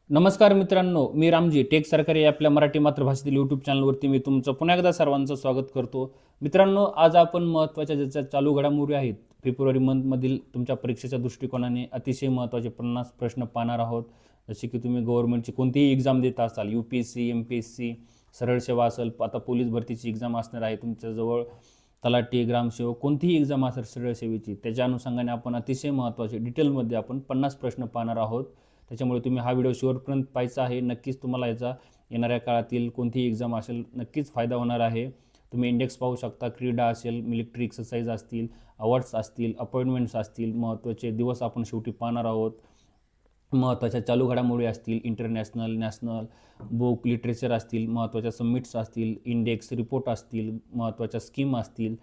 नमस्कार मित्रांनो, मी रामजी टेक सरकारी आपल्या मराठी मातृभाषेतील यूट्यूब चॅनलवरती मी तुमचं पुन्हा एकदा सर्वांचं स्वागत करतो. मित्रांनो, आज आपण महत्त्वाच्या ज्या चालू घडामोडी आहेत, फेब्रुवारी मंथमधील तुमच्या परीक्षेच्या दृष्टिकोनाने अतिशय महत्त्वाचे 50 प्रश्न पाहणार आहोत. जसे की तुम्ही गव्हर्नमेंटची कोणतीही एक्झाम देत असाल, UPSC, MPSC, सरळ सेवा असेल, आता पोलीस भरतीची एक्झाम असणार आहे तुमच्याजवळ, तलाठी, ग्रामसेवक, कोणतीही एक्झाम असेल सरळ सेवेची, त्याच्या अनुषंगाने आपण अतिशय महत्त्वाचे डिटेलमध्ये आपण 50 प्रश्न पाहणार आहोत. त्याच्यामुळे तुम्ही हा व्हिडिओ शेवटपर्यंत पाहायचा आहे. नक्कीच तुम्हाला याचा येणाऱ्या काळातील कोणतीही एक्झाम असेल नक्कीच फायदा होणार आहे. तुम्ही इंडेक्स पाहू शकता, क्रीडा असेल, मिलिटरी एक्सरसाइज असतील, अवॉर्ड्स असतील, अपॉइंटमेंट्स असतील, महत्त्वाचे दिवस आपण शेवटी पाहणार आहोत. महत्त्वाच्या चालू घडामोडी असतील, इंटरनॅशनल, नॅशनल, बुक लिटरेचर असतील, महत्त्वाच्या समिट्स असतील, इंडेक्स रिपोर्ट असतील, महत्त्वाच्या स्कीम असतील,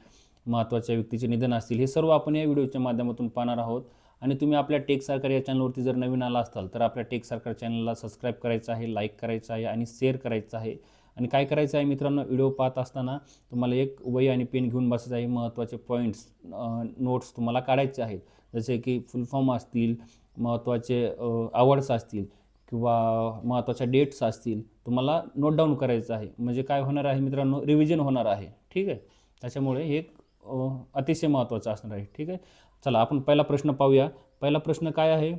महत्त्वाच्या व्यक्तीचे निधन असतील, हे सर्व आपण या व्हिडिओच्या माध्यमातून पाहणार आहोत. आणि तुम्ही आपल्या टेक सरकार या चॅनलवरती जर नवीन आला असाल तर आपल्या टेक सरकार चॅनलला सबस्क्राईब करायचं आहे, लाईक करायचं आहे आणि शेअर करायचं आहे. आणि काय करायचं आहे मित्रांनो, व्हिडिओ पाहत असताना तुम्हाला एक वही आणि पेन घेऊन बसायचं आहे. महत्त्वाचे पॉईंट्स, नोट्स तुम्हाला काढायचे आहेत. जसे की फुल फॉर्म असतील, महत्त्वाचे अवॉर्ड्स असतील किंवा महत्त्वाच्या डेट्स असतील, तुम्हाला नोट डाऊन करायचं आहे. म्हणजे काय होणार आहे मित्रांनो, रिव्हिजन होणार आहे. ठीक आहे, त्याच्यामुळे हे अतिशय महत्त्वाचं असणार आहे. ठीक आहे, चला आपण पहिला प्रश्न पाहूया. पहिला प्रश्न काय आहे?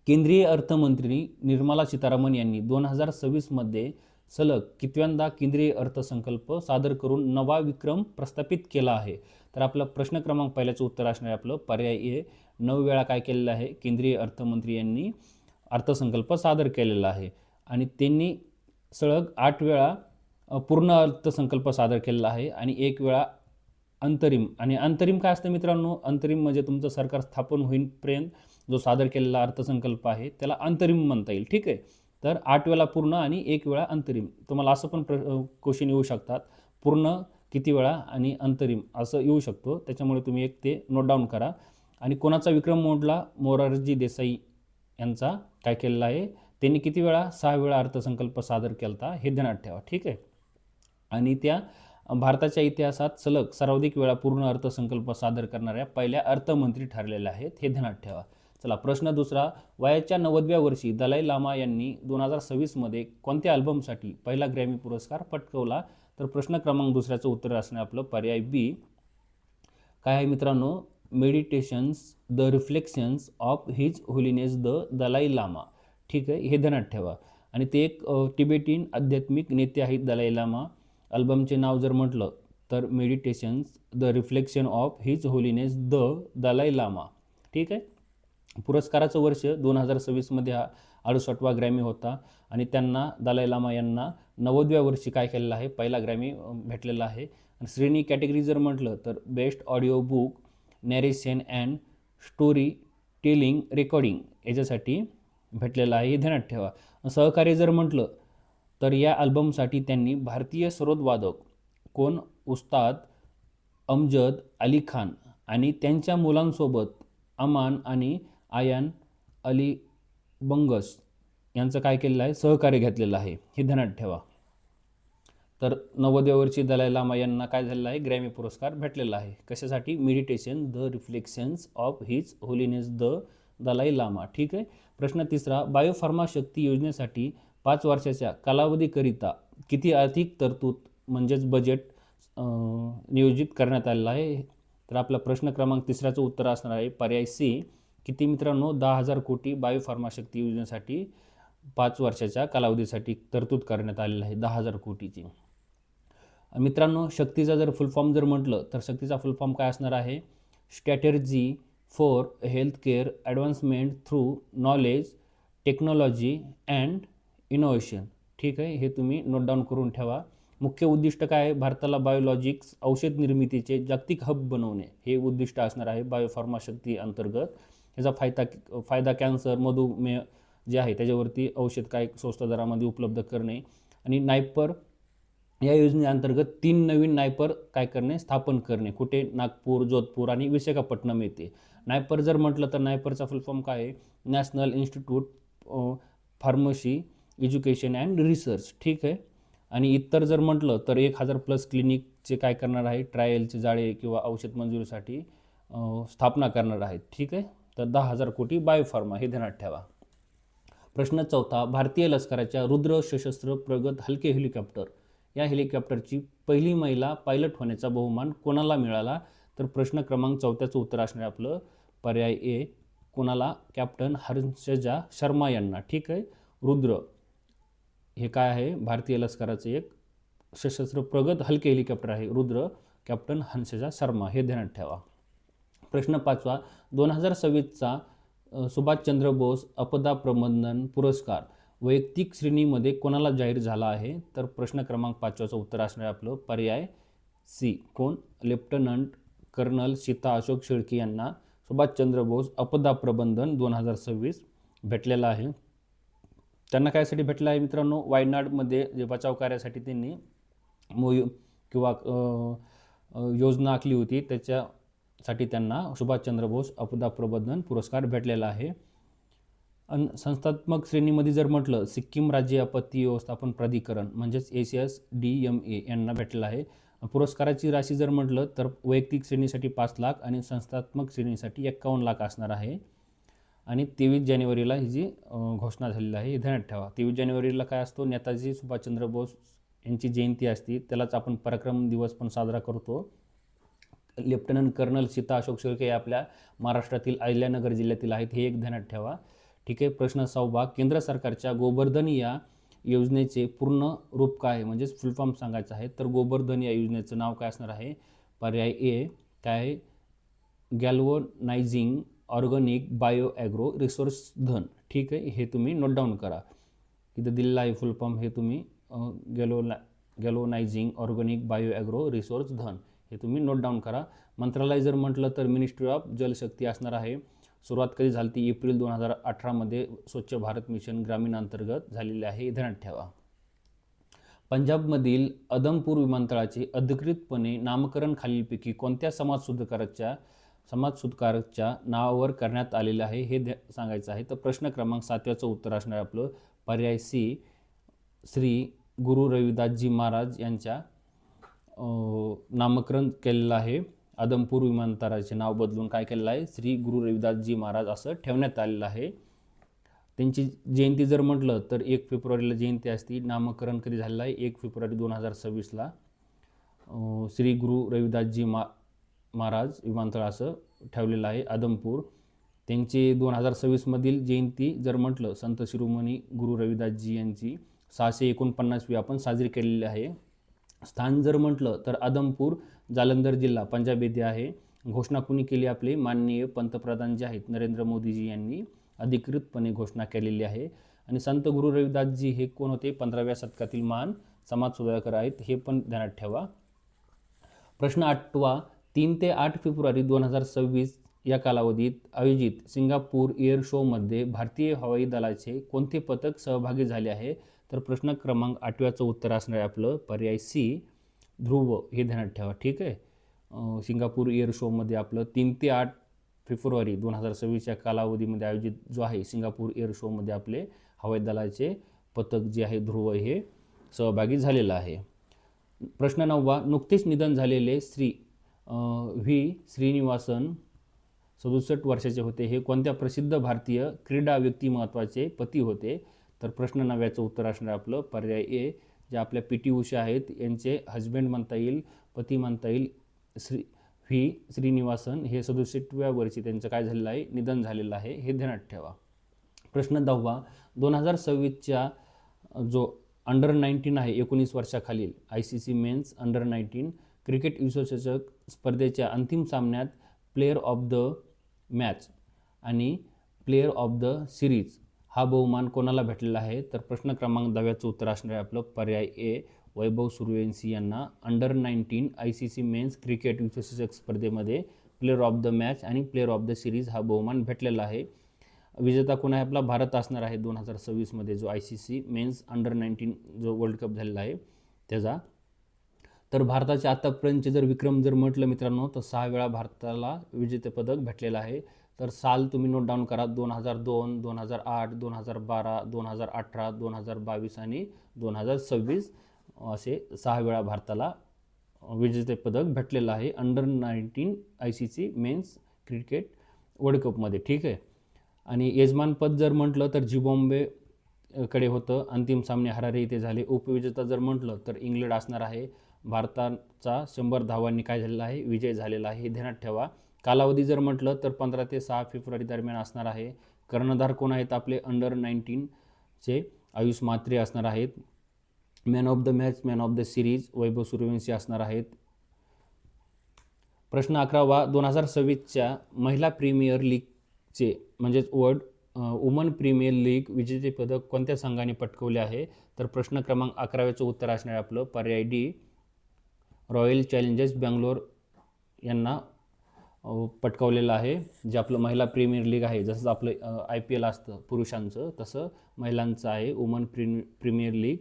केंद्रीय अर्थमंत्री निर्मला सीतारामन यांनी 2026मध्ये सलग कितव्यांदा केंद्रीय अर्थसंकल्प सादर करून नवा विक्रम प्रस्थापित केला आहे? तर आपला प्रश्न क्रमांक पहिल्याचं उत्तर असणार आहे आपलं पर्याय ए. 9 वेळा काय केलेलं आहे? केंद्रीय अर्थमंत्री यांनी अर्थसंकल्प सादर केलेला आहे. आणि त्यांनी सलग 8 वेळा पूर्ण अर्थसंकल्प सादर केलेला आहे आणि 1 वेळा अंतरिम. आणि अंतरिम काय असतं मित्रांनो? अंतरिम म्हणजे तुमचं सरकार स्थापन होईपर्यंत जो सादर केलेला अर्थसंकल्प आहे त्याला अंतरिम म्हणता येईल. ठीक आहे, तर 8 वेळा पूर्ण आणि 1 वेळा अंतरिम. तुम्हाला असं पण क्वेश्चन येऊ शकतात, पूर्ण किती वेळा आणि अंतरिम असं येऊ शकतो. त्याच्यामुळे तुम्ही एक ते नोट डाऊन करा. आणि कोणाचा विक्रम मोडला? मोरारजी देसाई यांचा काय केलेला आहे? त्यांनी किती वेळा? 6 वेळा अर्थसंकल्प सादर केला होता, हे ध्यानात ठेवा. ठीक आहे, आणि त्या भारताच्या इतिहासात सलग सर्वाधिक वेळा पूर्ण अर्थसंकल्प सादर करणाऱ्या पहिल्या अर्थमंत्री ठरलेल्या आहेत, हे ध्यानात ठेवा. चला प्रश्न दुसरा. वयाच्या 90व्या वर्षी दलाई लामा यांनी 2026मध्ये कोणत्या अल्बमसाठी पहिला ग्रॅमी पुरस्कार पटकावला? तर प्रश्न क्रमांक दुसऱ्याचं उत्तर असणे आपलं पर्याय बी. काय आहे मित्रांनो? Meditations the reflections of his holiness the Dalai Lama. ठीक आहे, हे ध्यानात ठेवा. आणि ते एक तिबेटियन आध्यात्मिक नेते आहेत दलाई लामा. अल्बमचे नाव जर म्हटलं तर meditations the reflection of his holiness the Dalai Lama. ठीक आहे, पुरस्काराचं वर्ष 2026मध्ये हा 68वा ग्रॅमी होता. आणि त्यांना दलाई लामा यांना 90व्या वर्षी काय केलेलं आहे? पहिला ग्रॅमी भेटलेला आहे. आणि श्रेणी कॅटेगरी जर म्हटलं तर best audio book, narration and story telling recording याच्यासाठी भेटलेलं आहे, हे ध्यानात ठेवा. सहकार्य जर म्हटलं तर या अल्बमसाठी त्यांनी भारतीय सरोदवादक कोण? उस्ताद अमजद अली खान आणि त्यांच्या मुलांसोबत अमान आणि आयान अली बंगस यांचं काय केलेलं आहे? सहकार्य घेतलेलं आहे, हे ध्यानात ठेवा. तर 90व्या वर्षी दलाई लामा यांना काय झालेलं आहे? ग्रॅमी पुरस्कार भेटलेला आहे. कशासाठी? Meditation the reflections of his holiness the Dalai Lama. ठीक आहे, प्रश्न तिसरा. बायोफार्मा शक्ती योजनेसाठी 5 वर्षाच्या कालावधीकरिता किती आर्थिक तरतूद म्हणजेच बजेट नियोजित करण्यात आलेलं आहे? तर आपला प्रश्न क्रमांक तिसऱ्याचं उत्तर असणार आहे पर्याय सी. किती मित्रांनो? 10,000 कोटी बायोफार्मा शक्ती योजनेसाठी 5 वर्षाच्या कालावधीसाठी तरतूद करण्यात आलेलं आहे, 10,000 कोटीची. मित्रांनो, शक्तीचा जर फुल फॉर्म जर म्हटलं तर शक्तीचा फुल फॉर्म काय असणार आहे? Strategy for health care advancement through knowledge, technology and innovation. ठीक आहे, हे तुम्ही नोट डाऊन करून ठेवा. मुख्य उद्दिष्ट काय आहे? भारताला बायोलॉजिक्स औषध निर्मितीचे जागतिक हब बनवणे, हे उद्दिष्ट असणार आहे बायोफार्मा शक्ती अंतर्गत. ह्याचा फायदा कॅन्सर, मधुमेह जे आहे त्याच्यावरती औषध काय स्वस्त दरामध्ये उपलब्ध करणे. आणि नायपर या योजनेअंतर्गत 3 नवीन नायपर काय करणे? स्थापन करणे. कुठे? नागपूर, जोधपूर आणि विशाखापट्टणम येथे. नायपर जर म्हटलं तर नायपरचा फुल फॉर्म काय आहे? National institute pharmacy education and research. ठीक आहे, आणि इतर जर म्हटलं तर 1000+ क्लिनिकचे काय करणार आहे? ट्रायलचे जाळे किंवा औषध मंजुरीसाठी स्थापना करणार आहेत. ठीक आहे, तर 10,000 कोटी बायोफार्मा, हे ध्यानात ठेवा. प्रश्न चौथा, भारतीय लष्कराच्या रुद्र सशस्त्र प्रगत हलके हेलिकॉप्टर या हेलिकॉप्टरची पहिली महिला पायलट होण्याचा बहुमान कोणाला मिळाला? तर प्रश्न क्रमांक चौथ्याचं उत्तर असणार आपलं पर्याय ए, कोणाला? कॅप्टन हंसजा शर्मा यांना. ठीक आहे. रुद्र हे काय आहे? भारतीय लष्कराचे एक सशस्त्र प्रगत हलके हेलिकॉप्टर आहे रुद्र, कॅप्टन हंसजा शर्मा, हे ध्यानात ठेवा. प्रश्न पाचवा, 2026चा सुभाषचंद्र बोस आपदा प्रबंधन पुरस्कार वैयक्तिक श्रेणीमध्ये कोणाला जाहीर झाला आहे? तर प्रश्न क्रमांक 5चं उत्तर असणार आपलं पर्याय सी, कोण? लेफ्टनंट कर्नल सीता अशोक शेळके यांना सुभाषचंद्र बोस आपदा प्रबंधन 2026 भेटलेला आहे. त्यांना कायसाठी भेटलं आहे मित्रांनो? वायनाडमध्ये जे बचाव कार्यासाठी त्यांनी मोहीम किंवा योजना आखली होती, त्याच्यासाठी त्यांना सुभाषचंद्र बोस आपदा प्रबंधन पुरस्कार भेटलेला आहे. आणि संस्थात्मक श्रेणीमध्ये जर म्हटलं, सिक्कीम राज्य आपत्ती व्यवस्थापन प्राधिकरण म्हणजेच ACSDMA यांना भेटलेला आहे. पुरस्काराची राशी जर म्हटलं तर वैयक्तिक श्रेणीसाठी 5 लाख आणि संस्थात्मक श्रेणीसाठी 51 लाख असणार आहे. आणि 23 जानेवारीला ही जी घोषणा झालेली आहे हे ध्यानात ठेवा. 23 जानेवारीला काय असतो? नेताजी सुभाषचंद्र बोस यांची जयंती असते, त्यालाच आपण पराक्रम दिवस पण साजरा करतो. लेफ्टनंट कर्नल सीता अशोक शेळके हे आपल्या महाराष्ट्रातील अहिल्यानगर जिल्ह्यातील आहेत, हे एक ध्यानात ठेवा. ठीक आहे. प्रश्न 6, केंद्र सरकारच्या गोबर्धन या योजनेचे पूर्ण रूप काय आहे? म्हणजेच फुल फॉर्म सांगायचं आहे. तर गोबर्धन या योजनेचं नाव काय असणार आहे? पर्याय ए, काय आहे? गॅल्वनायझिंग ऑर्गॅनिक बायो ॲग्रो रिसोर्स धन. ठीक आहे. हे तुम्ही नोट डाऊन करा. इथं दिलेलं आहे फुल फॉर्म, हे तुम्ही गॅल्वनायझिंग ऑर्गॅनिक बायो ॲग्रो रिसोर्स धन हे तुम्ही नोट डाऊन करा. मंत्रालय जर म्हटलं तर मिनिस्ट्री ऑफ जलशक्ती असणार आहे. सुरुवात कधी झाली ती? एप्रिल 2018मध्ये स्वच्छ भारत मिशन ग्रामीण अंतर्गत झालेले आहे, हे ध्यानात ठेवा. पंजाबमधील अदमपूर विमानतळाचे अधिकृतपणे नामकरण खालीलपैकी कोणत्या समाजसुधारकाच्या नावावर करण्यात आलेले आहे हे सांगायचं आहे. तर प्रश्न क्रमांक 7चं उत्तर असणार आपलं पर्याय सी, श्री गुरु रविदासजी महाराज यांच्या नामकरण केलेलं आहे. अदमपूर विमानतळाचे नाव बदलून काय केलेलं आहे? श्री गुरु रविदासजी महाराज असं ठेवण्यात आलेलं आहे. त्यांची जयंती जर म्हटलं तर 1 फेब्रुवारीला जयंती असते. नामकरण कधी झालेलं आहे? 1 फेब्रुवारी 2026ला श्री गुरु रविदासजी महाराज विमानतळ असं ठेवलेलं आहे आदमपूर. त्यांची 2026मधील जयंती जर म्हटलं, संत शिरोमणी गुरु रविदासजी यांची 649वी आपण साजरी केलेली आहे. स्थान जर म्हटलं तर आदमपूर, जालंधर जिल्हा, पंजाब येथे आहे. घोषणा कुणी केली? आपले माननीय पंतप्रधान जे आहेत नरेंद्र मोदीजी यांनी अधिकृतपणे घोषणा केलेली आहे. आणि संत गुरु रविदासजी हे कोण होते? 15व्या शतकातील महान समाजसुधारक आहेत, हे पण ध्यानात ठेवा. प्रश्न 8, 3 ते 8 फेब्रुवारी 2026 या कालावधीत आयोजित सिंगापूर एअर शोमध्ये भारतीय हवाई दलाचे कोणते पथक सहभागी झाले आहे? तर प्रश्न क्रमांक 8चं उत्तर असणार आहे आपलं पर्याय सी, ध्रुव, हे ध्यानात ठेवा. ठीक आहे. सिंगापूर एअर शोमध्ये आपलं 3 ते 8 फेब्रुवारी 2026 या कालावधीमध्ये आयोजित जो आहे सिंगापूर एअर शोमध्ये आपले हवाई दलाचे पथक जे आहे ध्रुव हे सहभागी झालेलं आहे. प्रश्न 9, नुकतेच निधन झालेले श्री व्ही श्रीनिवासन 67 वर्षाचे होते. हे कोणत्या प्रसिद्ध भारतीय क्रीडा व्यक्तिमत्वाचे पती होते? तर प्रश्न 9चं उत्तर असणार आपलं पर्याय ए, जे आपल्या PT उषा आहेत यांचे हजबंड म्हणता येईल, पती म्हणता येईल. श्री व्ही श्रीनिवासन हे 67व्या वर्षी त्यांचं काय झालेलं आहे? निधन झालेलं आहे, हे ध्यानात ठेवा. प्रश्न 10, 2026च्या जो अंडर-19 आहे 19 वर्षाखालील ICC मेन्स अंडर-19 क्रिकेट विश्वचषक स्पर्धेच्या अंतिम सामन्यात प्लेयर ऑफ द मॅच आणि प्लेयर ऑफ द सिरीज हा बहुमान कोणाला भेटलेला आहे? तर प्रश्न क्रमांक 10चं उत्तर असणार आहे आपलं पर्याय ए, वैभव सूर्यवंशी यांना अंडर-19 ICC मेन्स क्रिकेट विश्वचषक स्पर्धेमध्ये प्लेयर ऑफ द मॅच आणि प्लेयर ऑफ द सिरीज हा बहुमान भेटलेला आहे. विजेता कोण आहे? आपला भारत असणार आहे 2026मध्ये जो ICC मेन्स अंडर-19 जो वर्ल्ड कप झालेला आहे त्याचा. तर भारताचे आतापर्यंतचे जर विक्रम जर म्हटलं मित्रांनो तर 6 वेळा भारताला विजेतेपदक भेटलेलं आहे. तर साल तुम्ही नोट डाऊन करा, 2002, 2008, 2012, 2018, 2022 आणि 2026 असे 6 वेळा भारताला विजेतेपदक भेटलेलं आहे under nineteen ICC men's cricket world कपमध्ये. ठीक आहे. आणि यजमानपद जर म्हटलं तर झिम्बाब्वे कडे होतं. अंतिम सामने हरारे इथे झाले. उपविजेता जर म्हटलं तर इंग्लंड असणार आहे. भारताचा 100 धावांनी काय झालेला आहे, विजय झालेला आहे, हे ध्यानात ठेवा. कालावधी जर म्हटलं तर 15 ते 6 फेब्रुवारी दरम्यान असणार आहे. कर्णधार कोण आहेत आपले, अंडर 19चे आयुष म्हात्रे असणार आहेत. Man of the match, man of the series Vaibhav Suryavanshi असणार आहेत. प्रश्न 11वा, 2026च्या महिला प्रीमियर लीगचे म्हणजेच वुमन प्रीमियर लीग विजेतेपद कोणत्या संघाने पटकवले आहे? तर प्रश्न क्रमांक 11वेचं उत्तर असणार आहे आपलं पर्याय डी, रॉयल चॅलेंजर्स बँगलोर यांना पटकावलेलं आहे. जे आपलं महिला प्रीमियर लीग आहे, जसं आपलं IPL असतं पुरुषांचं, तसं महिलांचं आहे woman premier league.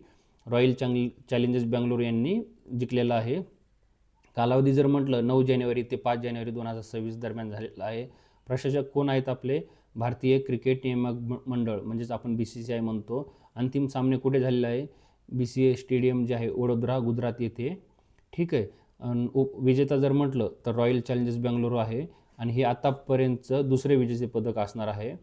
Royal Challengers Bangalore यांनी जिंकलेलं आहे. कालावधी जर म्हटलं 9 जानेवारी ते 5 जानेवारी 2026 दरम्यान झालेला आहे. प्रशासक कोण आहेत आपले, भारतीय क्रिकेट नियामक मंडळ म्हणजेच आपण BCCI म्हणतो. अंतिम सामने कुठे झालेले आहे, BCA स्टेडियम जे आहे वडोदरा गुजरात येथे. ठीक आहे. विजेता जर म्हटलं तर रॉयल चॅलेंजर्स बँगलोर आहे आणि हे आत्तापर्यंतचं दुसरे विजेतेपदक असणार आहे.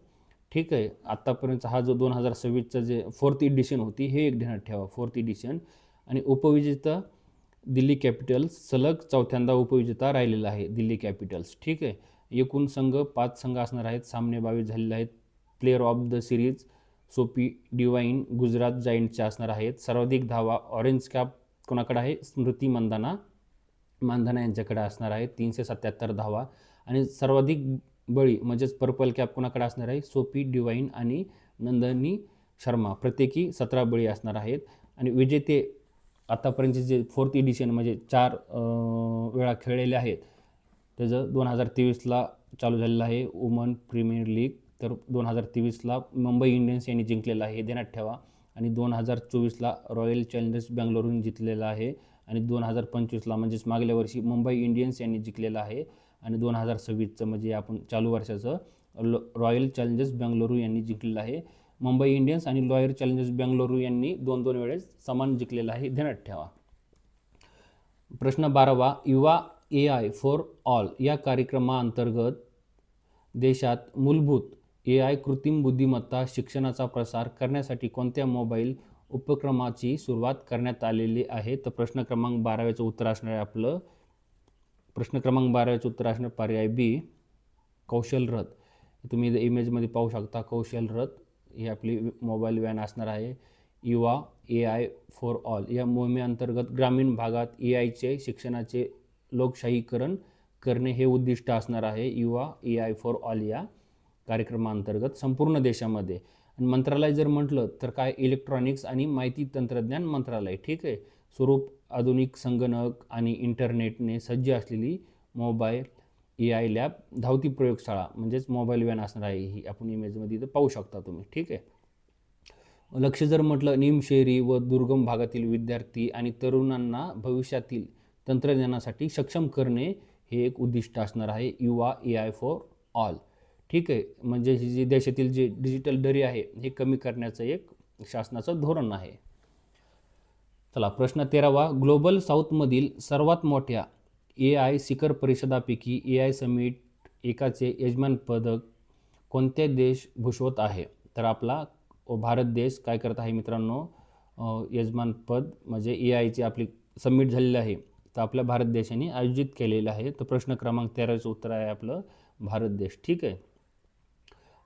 ठीक आहे. आत्तापर्यंत हा जो 2026चा जे 4th एडिशन होती, हे एक ध्यानात ठेवा, 4th एडिशन. आणि उपविजेता दिल्ली कॅपिटल्स सलग 4थ्यांदा उपविजेता राहिलेला आहे, दिल्ली कॅपिटल्स. ठीक आहे. एकूण संघ 5 संघ असणार आहेत. सामने 22 झालेले आहेत. प्लेअर ऑफ द सिरीज सोपी डिवाइन गुजरात जायंट्सचे असणार आहेत. सर्वाधिक धावा ऑरेंज कॅप कोणाकडे आहे, स्मृती मानधना यांच्याकडे असणार आहे, 377 धावा. आणि सर्वाधिक बळी म्हणजेच पर्पल कॅप कोणाकडे असणार आहे, सोपी डिवाइन आणि नंदनी शर्मा, प्रत्येकी 17 बळी असणार आहेत. आणि विजेते आतापर्यंतचे जे 4th एडिशन म्हणजे 4 वेळा खेळलेले आहेत, त्याचं 2023ला चालू झालेलं आहे वुमन प्रीमियर लीग. तर 2023ला मुंबई इंडियन्स यांनी जिंकलेलं आहे, हे ध्यानात ठेवा. आणि 2024ला रॉयल चॅलेंजर्स बँगलोरून जिंकलेलं आहे. आणि 2025ला म्हणजेच मागल्या वर्षी मुंबई इंडियन्स यांनी जिंकलेलं आहे. आणि 2026चं म्हणजे आपण चालू वर्षाचं रॉयल चॅलेंजर्स बँगलोरू यांनी जिंकलेलं आहे. मुंबई इंडियन्स आणि रॉयल चॅलेंजर्स बँगलोरू यांनी 2-2 वेळेस समान जिंकलेलं आहे, ध्यानात ठेवा. प्रश्न 12वा, युवा AI फॉर ऑल या कार्यक्रमाअंतर्गत देशात मूलभूत AI कृत्रिम बुद्धिमत्ता शिक्षणाचा प्रसार करण्यासाठी कोणत्या मोबाईल उपक्रमाची सुरुवात करण्यात आलेली आहे? तर प्रश्न क्रमांक 12वेचं उत्तर असणार आहे आपलं, प्रश्न क्रमांक 12वेचं उत्तर असणार पर्याय बी, कौशल रथ. तुम्ही इथं इमेजमध्ये पाहू शकता, कौशल रथ ही आपली मोबाईल व्हॅन असणार आहे. युवा AI फॉर ऑल या मोहिमेअंतर्गत ग्रामीण भागात AIचे शिक्षणाचे लोकशाहीकरण करणे हे उद्दिष्ट असणार आहे, युवा AI फॉर ऑल या कार्यक्रमाअंतर्गत संपूर्ण देशामध्ये. आणि मंत्रालय जर म्हटलं तर काय, इलेक्ट्रॉनिक्स आणि माहिती तंत्रज्ञान मंत्रालय. ठीक आहे. स्वरूप आधुनिक संगणक आणि इंटरनेटने सज्ज असलेली मोबाईल AI लॅब, धावती प्रयोगशाळा म्हणजेच मोबाईल व्हॅन असणार आहे, ही आपण इमेजमध्ये इथं पाहू शकता तुम्ही. ठीक आहे. लक्ष जर म्हटलं, निमशहरी व दुर्गम भागातील विद्यार्थी आणि तरुणांना भविष्यातील तंत्रज्ञानासाठी सक्षम करणे हे एक उद्दिष्ट असणार आहे, युवा AI फॉर ऑल. ठीक आहे. म्हणजे ही जी देशातील जे डिजिटल दरी आहे हे कमी करण्याचं एक शासनाचं धोरण आहे. चला, प्रश्न 13वा, ग्लोबल साऊथमधील सर्वात मोठ्या AI शिखर परिषदापैकी AI समिट एकाचे यजमानपद कोणते देश भूषवत आहे? तर आपला भारत देश काय करत आहे मित्रांनो, यजमानपद म्हणजे AIची आपली समिट झालेली आहे, तर आपल्या भारत देशाने आयोजित केलेलं आहे. तर प्रश्न क्रमांक 13चं उत्तर आहे आपलं भारत देश. ठीक आहे.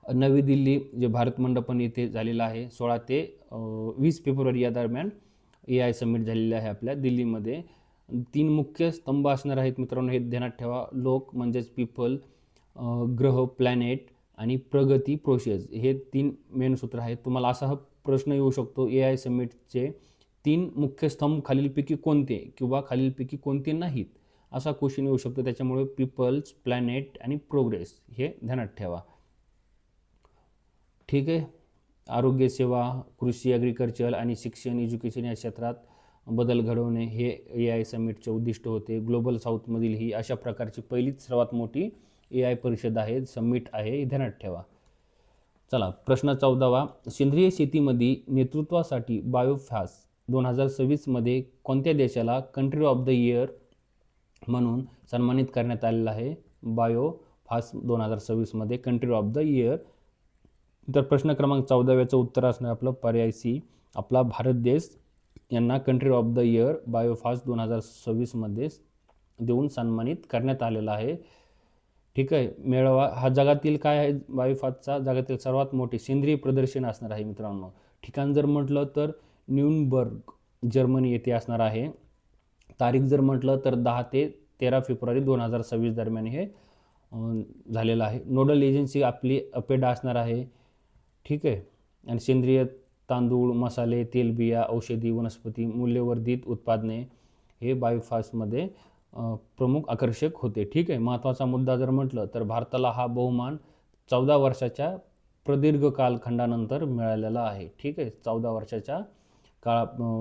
नवी दिल्ली जे भारत मंडपन येथे झालेलं आहे, 16 ते 20 फेब्रुवारी या दरम्यान AI समिट झालेली आहे आपल्या दिल्लीमध्ये. 3 मुख्य स्तंभ असणार आहेत मित्रांनो, हे ध्यानात ठेवा. लोक म्हणजेच पीपल, ग्रह प्लॅनेट आणि प्रगती प्रोसेस, हे 3 मेन सूत्र आहेत. तुम्हाला असा हा प्रश्न येऊ शकतो, AI समिटचे 3 मुख्य स्तंभ खालीलपैकी कोणते किंवा खालीलपैकी कोणते नाहीत, असा क्वेश्चन येऊ शकतो. त्याच्यामुळे पीपल्स, प्लॅनेट आणि प्रोग्रेस हे ध्यानात ठेवा. ठीक आहे. आरोग्य सेवा, कृषी, ॲग्रिकल्चर आणि शिक्षण, एज्युकेशन या क्षेत्रात बदल घडवणे हे AI समिटचे उद्दिष्ट होते. ग्लोबल साऊथमधील ही अशा प्रकारची पहिलीच सर्वात मोठी AI परिषद आहे, समिट आहे, हे ध्यानात ठेवा. चला, प्रश्न 14वा, सेंद्रिय शेतीमध्ये नेतृत्वासाठी बायोफॅस 2026मध्ये कोणत्या देशाला कंट्री ऑफ द इयर म्हणून सन्मानित करण्यात आलेलं आहे? बायोफॅस 2026मध्ये कंट्री ऑफ द इयर तर प्रश्न क्रमांक 14व्याचं उत्तर असणार आपलं पर्याय सी. आपला भारत देश यांना कंट्री ऑफ द इयर बायोफास्ट 2026मध्ये देऊन सन्मानित करण्यात आलेला आहे. ठीक आहे. मेळावा हा जगातील काय आहे, बायोफास्टचा जगातील सर्वात मोठे सेंद्रिय प्रदर्शन असणार आहे मित्रांनो. ठिकाण जर म्हटलं तर न्यूनबर्ग जर्मनी येथे असणार आहे. तारीख जर म्हटलं तर 10 ते 13 फेब्रुवारी 2026 दरम्यान हे झालेलं आहे. नोडल एजन्सी आपली अपेडा असणार आहे. ठीक आहे. आणि सेंद्रिय तांदूळ, मसाले, तेलबिया, औषधी, वनस्पती मूल्यवर्धित उत्पादने हे बायोफास्टमध्ये प्रमुख आकर्षक होते. ठीक आहे. महत्त्वाचा मुद्दा जर म्हटलं तर भारताला हा बहुमान 14 वर्षाच्या प्रदीर्घ कालखंडानंतर मिळालेला आहे. ठीक आहे. 14 वर्षाच्या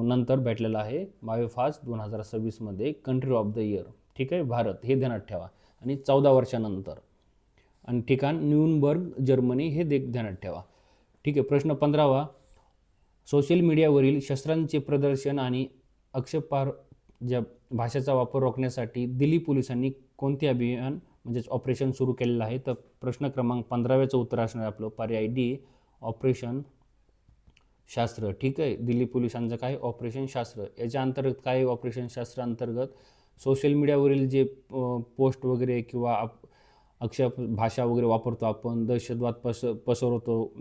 नंतर भेटलेला आहे बायोफास्ट 2026मध्ये कंट्री ऑफ द इयर. ठीक आहे. भारत हे ध्यानात ठेवा. आणि 14 वर्षानंतर. आणि ठिकाण न्यूनबर्ग जर्मनी हे ध्यानात ठेवा. ठीक आहे. प्रश्न 15वा. सोशल मीडियावरील शस्त्रांचे प्रदर्शन आणि आक्षेपार्ह ज्या भाषेचा वापर रोखण्यासाठी दिल्ली पोलिसांनी कोणते अभियान म्हणजेच ऑपरेशन सुरू केलेलं आहे? तर प्रश्न क्रमांक 15व्याचं उत्तर असणार आपलं पर्याय डी, ऑपरेशन शास्त्र. ठीक आहे. दिल्ली पोलिसांचं काय? ऑपरेशन शास्त्र. याच्या अंतर्गत काय? ऑपरेशन शास्त्र अंतर्गत सोशल मीडियावरील जे पोस्ट वगैरे किंवा आक्षेप भाषा वगैरे वापरतो आपण, दहशतवाद पसरवतो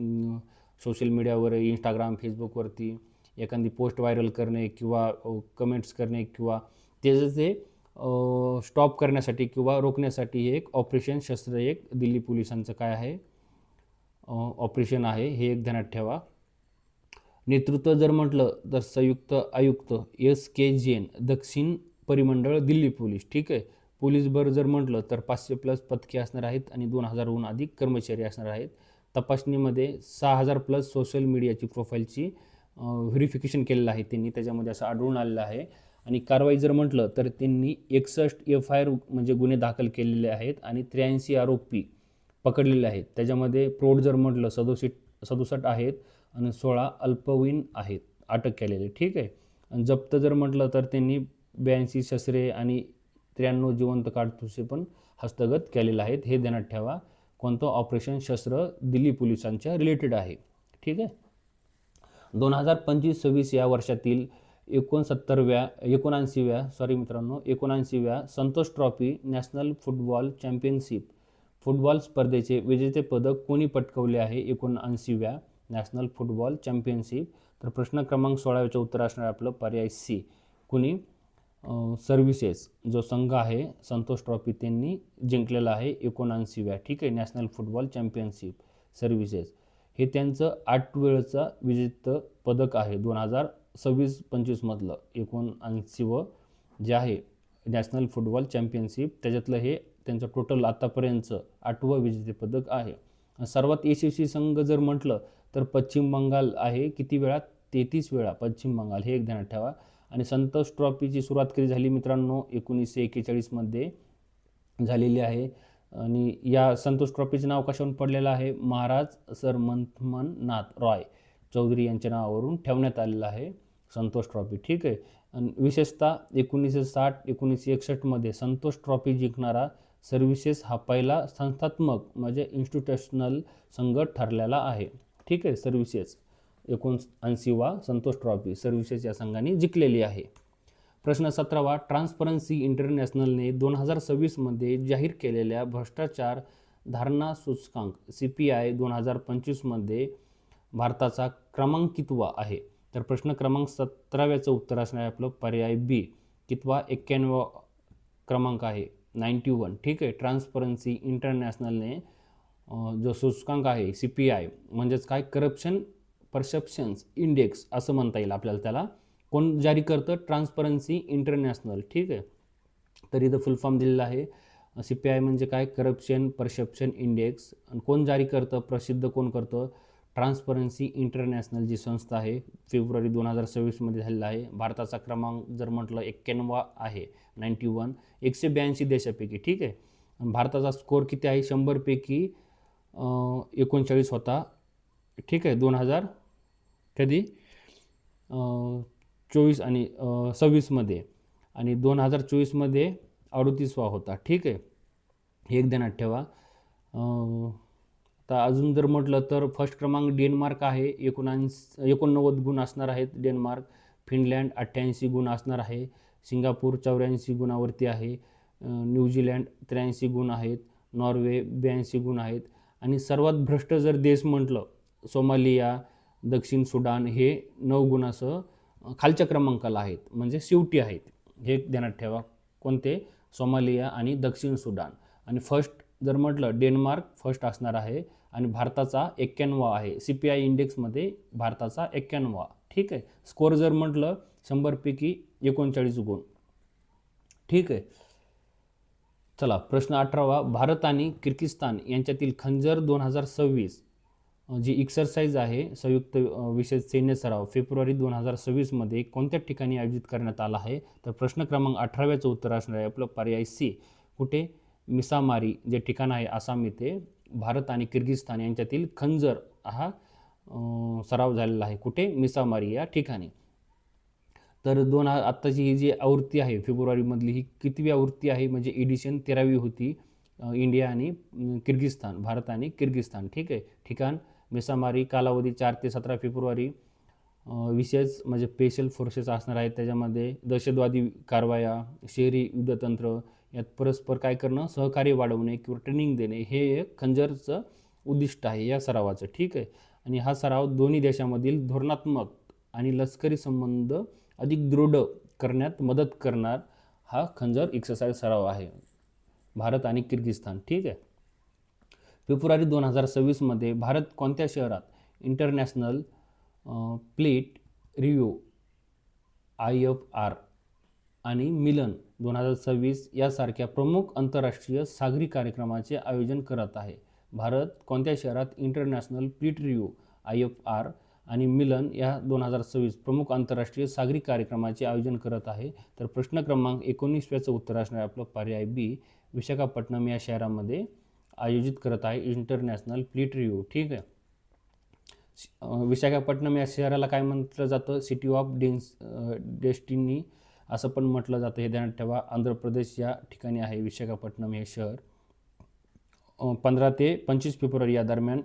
सोशल मीडियावर, इंस्टाग्राम, फेसबुकवरती एखादी पोस्ट व्हायरल करणे किंवा कमेंट्स करणे किंवा त्याचं ते स्टॉप करण्यासाठी किंवा रोखण्यासाठी हे एक ऑपरेशन शस्त्र एक दिल्ली पोलिसांचं काय आहे? ऑपरेशन आहे. हे एक ध्यानात ठेवा. नेतृत्व जर म्हटलं तर संयुक्त आयुक्त S.K. जैन, दक्षिण परिमंडळ, दिल्ली पोलीस. ठीक आहे. पोलीस बळ जर म्हटलं तर 500+ पथके असणार आहेत आणि 2000हून अधिक कर्मचारी असणार आहेत. तपासणीमध्ये 6000+ सोशल मीडियाची प्रोफाईलची व्हेरिफिकेशन केलेलं आहे त्यांनी, त्याच्यामध्ये असं आढळून आलेलं आहे. आणि कारवाई जर म्हटलं तर त्यांनी 61 FIR म्हणजे गुन्हे दाखल केलेले आहेत आणि 83 आरोपी पकडलेले आहेत. त्याच्यामध्ये प्रौढ जर म्हटलं 67 आहेत आणि 16 अल्पवयीन आहेत अटक केलेले. ठीक आहे. आणि जप्त जर म्हटलं तर त्यांनी 82 शस्त्रे आणि 93 जिवंत काडतुसे पण हस्तगत केलेले आहेत. हे ध्यानात ठेवा. कोणतं? ऑपरेशन शस्त्र दिल्ली पोलिसांच्या रिलेटेड आहे. ठीक आहे. 2025-26 या वर्षातील 79व्या Santosh trophy national football championship football स्पर्धेचे विजेतेपदक कोणी पटकावले आहे? 79व्या नॅशनल फुटबॉल चॅम्पियनशिप. तर प्रश्न क्रमांक 16व्याचं उत्तर असणार आपलं पर्याय सी. कुणी? सर्व्हिसेस जो संघ आहे संतोष ट्रॉफी त्यांनी जिंकलेला आहे 79व्या. ठीक आहे. नॅशनल फुटबॉल चॅम्पियनशिप सर्व्हिसेस हे त्यांचं 8 वेळचं विजेतं पदक आहे. 2026-25 मधलं 79 जे आहे नॅशनल फुटबॉल चॅम्पियनशिप, त्याच्यातलं हे त्यांचं टोटल आतापर्यंतचं 8वं विजेतेपदक आहे. सर्वात यशस्वी संघ जर म्हटलं तर पश्चिम बंगाल आहे. किती वेळा? 33 वेळा पश्चिम बंगाल. हे एक ध्यानात ठेवा. आणि संतोष ट्रॉफीची सुरुवात कधी झाली मित्रांनो? 1941मध्ये झालेली आहे. आणि या संतोष ट्रॉफीचं नाव कशावरून पडलेलं आहे? महाराज सर मनमोहननाथ रॉय चौधरी यांच्या नावावरून ठेवण्यात आलेलं आहे संतोष ट्रॉफी. ठीक आहे. आणि विशेषतः 1960-1961मध्ये संतोष ट्रॉफी जिंकणारा सर्व्हिसेस हा पहिला संस्थात्मक म्हणजे इन्स्टिट्यूशनल संघ ठरलेला आहे. ठीक आहे. सर्व्हिसेस 79वा संतोष ट्रॉफी सर्व्हिसेस या संघाने जिंकलेली आहे. प्रश्न 17वा. ट्रान्सपरन्सी इंटरनॅशनलने 2026मध्ये जाहीर केलेल्या भ्रष्टाचार धारणा सूचकांक CPI 2025मध्ये भारताचा क्रमांक कितवा आहे? तर प्रश्न क्रमांक 17व्याचं उत्तर असणार आहे आपलं पर्याय बी. कितवा? 91वा क्रमांक आहे 91. ठीक आहे. ट्रान्सपरन्सी इंटरनॅशनलने जो सूचकांक आहे CPI म्हणजेच काय? करप्शन परसेप्शन्स इंडेक्स असं म्हणता येईल आपल्याला त्याला. कोण जारी करतं? Transparency international. ठीक आहे. तर इथं फुल फॉर्म दिलेला आहे. CPI म्हणजे काय? Corruption perception index. आणि कोण जारी करतं? प्रसिद्ध कोण करतं? ट्रान्सपरन्सी इंटरनॅशनल जी संस्था आहे. फेब्रुवारी 2026मध्ये झालेला आहे. भारताचा क्रमांक जर म्हटलं 91वा आहे 91. 182 देशापैकी. ठीक आहे. भारताचा स्कोअर किती आहे? 100पैकी 39 होता. ठीक आहे. 2000 कधी 24 आणि 26मध्ये आणि 2024मध्ये 38वा होता. ठीक आहे. हे एक ध्यानात ठेवा. तर अजून जर म्हटलं तर फर्स्ट क्रमांक डेन्मार्क आहे, 89 गुण असणार आहेत डेन्मार्क. फिनलँड 88 गुण असणार आहे. सिंगापूर 84 गुणावरती आहे. न्यूझीलँड 83 गुण आहेत. नॉर्वे 82 गुण आहेत. आणि सर्वात भ्रष्ट जर देश म्हटलं, सोमालिया, दक्षिण सुदान हे 9 गुणासह खालच्या क्रमांकाला आहेत, म्हणजे शेवटी आहेत. हे ध्यानात ठेवा, कोणते? सोमालिया आणि दक्षिण सुदान. आणि फर्स्ट जर म्हटलं डेन्मार्क फर्स्ट असणार आहे आणि भारताचा 91वा आहे. CPI इंडेक्समध्ये भारताचा 91वा. ठीक आहे. स्कोअर जर म्हटलं 100पैकी 39 गुण. ठीक आहे. चला प्रश्न 18वा. भारत आणि किर्गिस्तान यांच्यातील खंजर 2026 जी एक्सरसाइज आहे, संयुक्त विशेष सैन्य सराव, फेब्रुवारी 2026मध्ये कोणत्या ठिकाणी आयोजित करण्यात आला आहे? तर प्रश्न क्रमांक 18व्याचं उत्तर असणार आहे आपलं पर्याय सी. कुठे? मिसामारी जे ठिकाण आहे आसाम येथे भारत आणि किर्गिस्तान यांच्यातील खंजर हा सराव झालेला आहे. कुठे? मिसामारी या ठिकाणी. तर आत्ताची ही जी आवृत्ती आहे फेब्रुवारीमधली, ही कितवी आवृत्ती आहे? म्हणजे एडिशन 13वी होती. इंडिया आणि किर्गिस्तान, भारत आणि किर्गिस्तान. ठीक आहे. ठिकाण मिसामारी. कालावधी 4 ते 17 फेब्रुवारी. विशेष म्हणजे स्पेशल फोर्सेस असणार आहेत त्याच्यामध्ये. दहशतवादी कारवाया, शहरी युद्धतंत्र यात परस्पर काय करणं, सहकार्य वाढवणे किंवा ट्रेनिंग देणे, हे एक खंजरचं उद्दिष्ट आहे या सरावाचं. ठीक आहे. आणि हा सराव दोन्ही देशामधील धोरणात्मक आणि लष्करी संबंध अधिक दृढ करण्यात मदत करणार हा खंजर एक्सरसाइज सराव आहे, भारत आणि किर्गिस्तान. ठीक आहे. फेब्रुवारी 2026मध्ये भारत कोणत्या शहरात इंटरनॅशनल फ्लीट रिव्ह्यू IFR आणि मिलन 2026 यासारख्या प्रमुख आंतरराष्ट्रीय सागरी कार्यक्रमाचे आयोजन करत आहे? भारत कोणत्या शहरात इंटरनॅशनल फ्लीट रिव्ह्यू IFR आणि मिलन या 2026 प्रमुख आंतरराष्ट्रीय सागरी कार्यक्रमाचे आयोजन करत आहे? तर प्रश्न क्रमांक 19व्याचं उत्तर असणार आहे आपलं पर्याय बी. विशाखापट्टणम या शहरामध्ये आयोजित करत आहे इंटरनॅशनल फ्लीट रिव्ह्यू. ठीक आहे. विशाखापट्टणम या शहराला काय म्हटलं जातं? सिटी ऑफ डेस्टिनी असं पण म्हटलं जातं. हे ध्यानात ठेवा. आंध्र प्रदेश या ठिकाणी आहे विशाखापट्टणम हे शहर. 15 ते 25 फेब्रुवारी या दरम्यान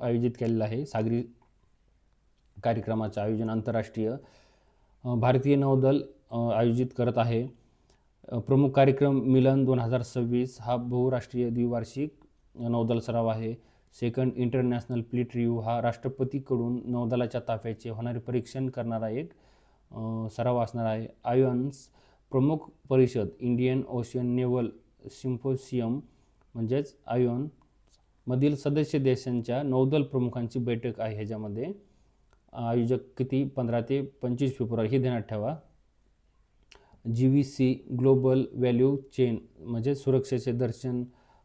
आयोजित केलेलं आहे सागरी कार्यक्रमाचं आयोजन आंतरराष्ट्रीय. भारतीय नौदल आयोजित करत आहे. प्रमुख कार्यक्रम मिलन 2026 हा बहुराष्ट्रीय द्विवार्षिक नौदल सराव आहे. सेकंड इंटरनॅशनल फ्लीट रिव्ह्यू हा राष्ट्रपतीकडून नौदलाच्या ताफ्याचे होणारे परीक्षण करणारा एक सराव असणार आहे. आयन्स प्रमुख परिषद इंडियन ओशियन नेव्हल सिम्पोसियम म्हणजेच आयन मधील सदस्य देशांच्या नौदल प्रमुखांची बैठक आहे. ह्याच्यामध्ये आयोजक किती? 15 ते 25 फेब्रुवारी. हे ध्यानात ठेवा. GVC ग्लोबल व्हॅल्यू चेन म्हणजे सुरक्षेचे दर्शन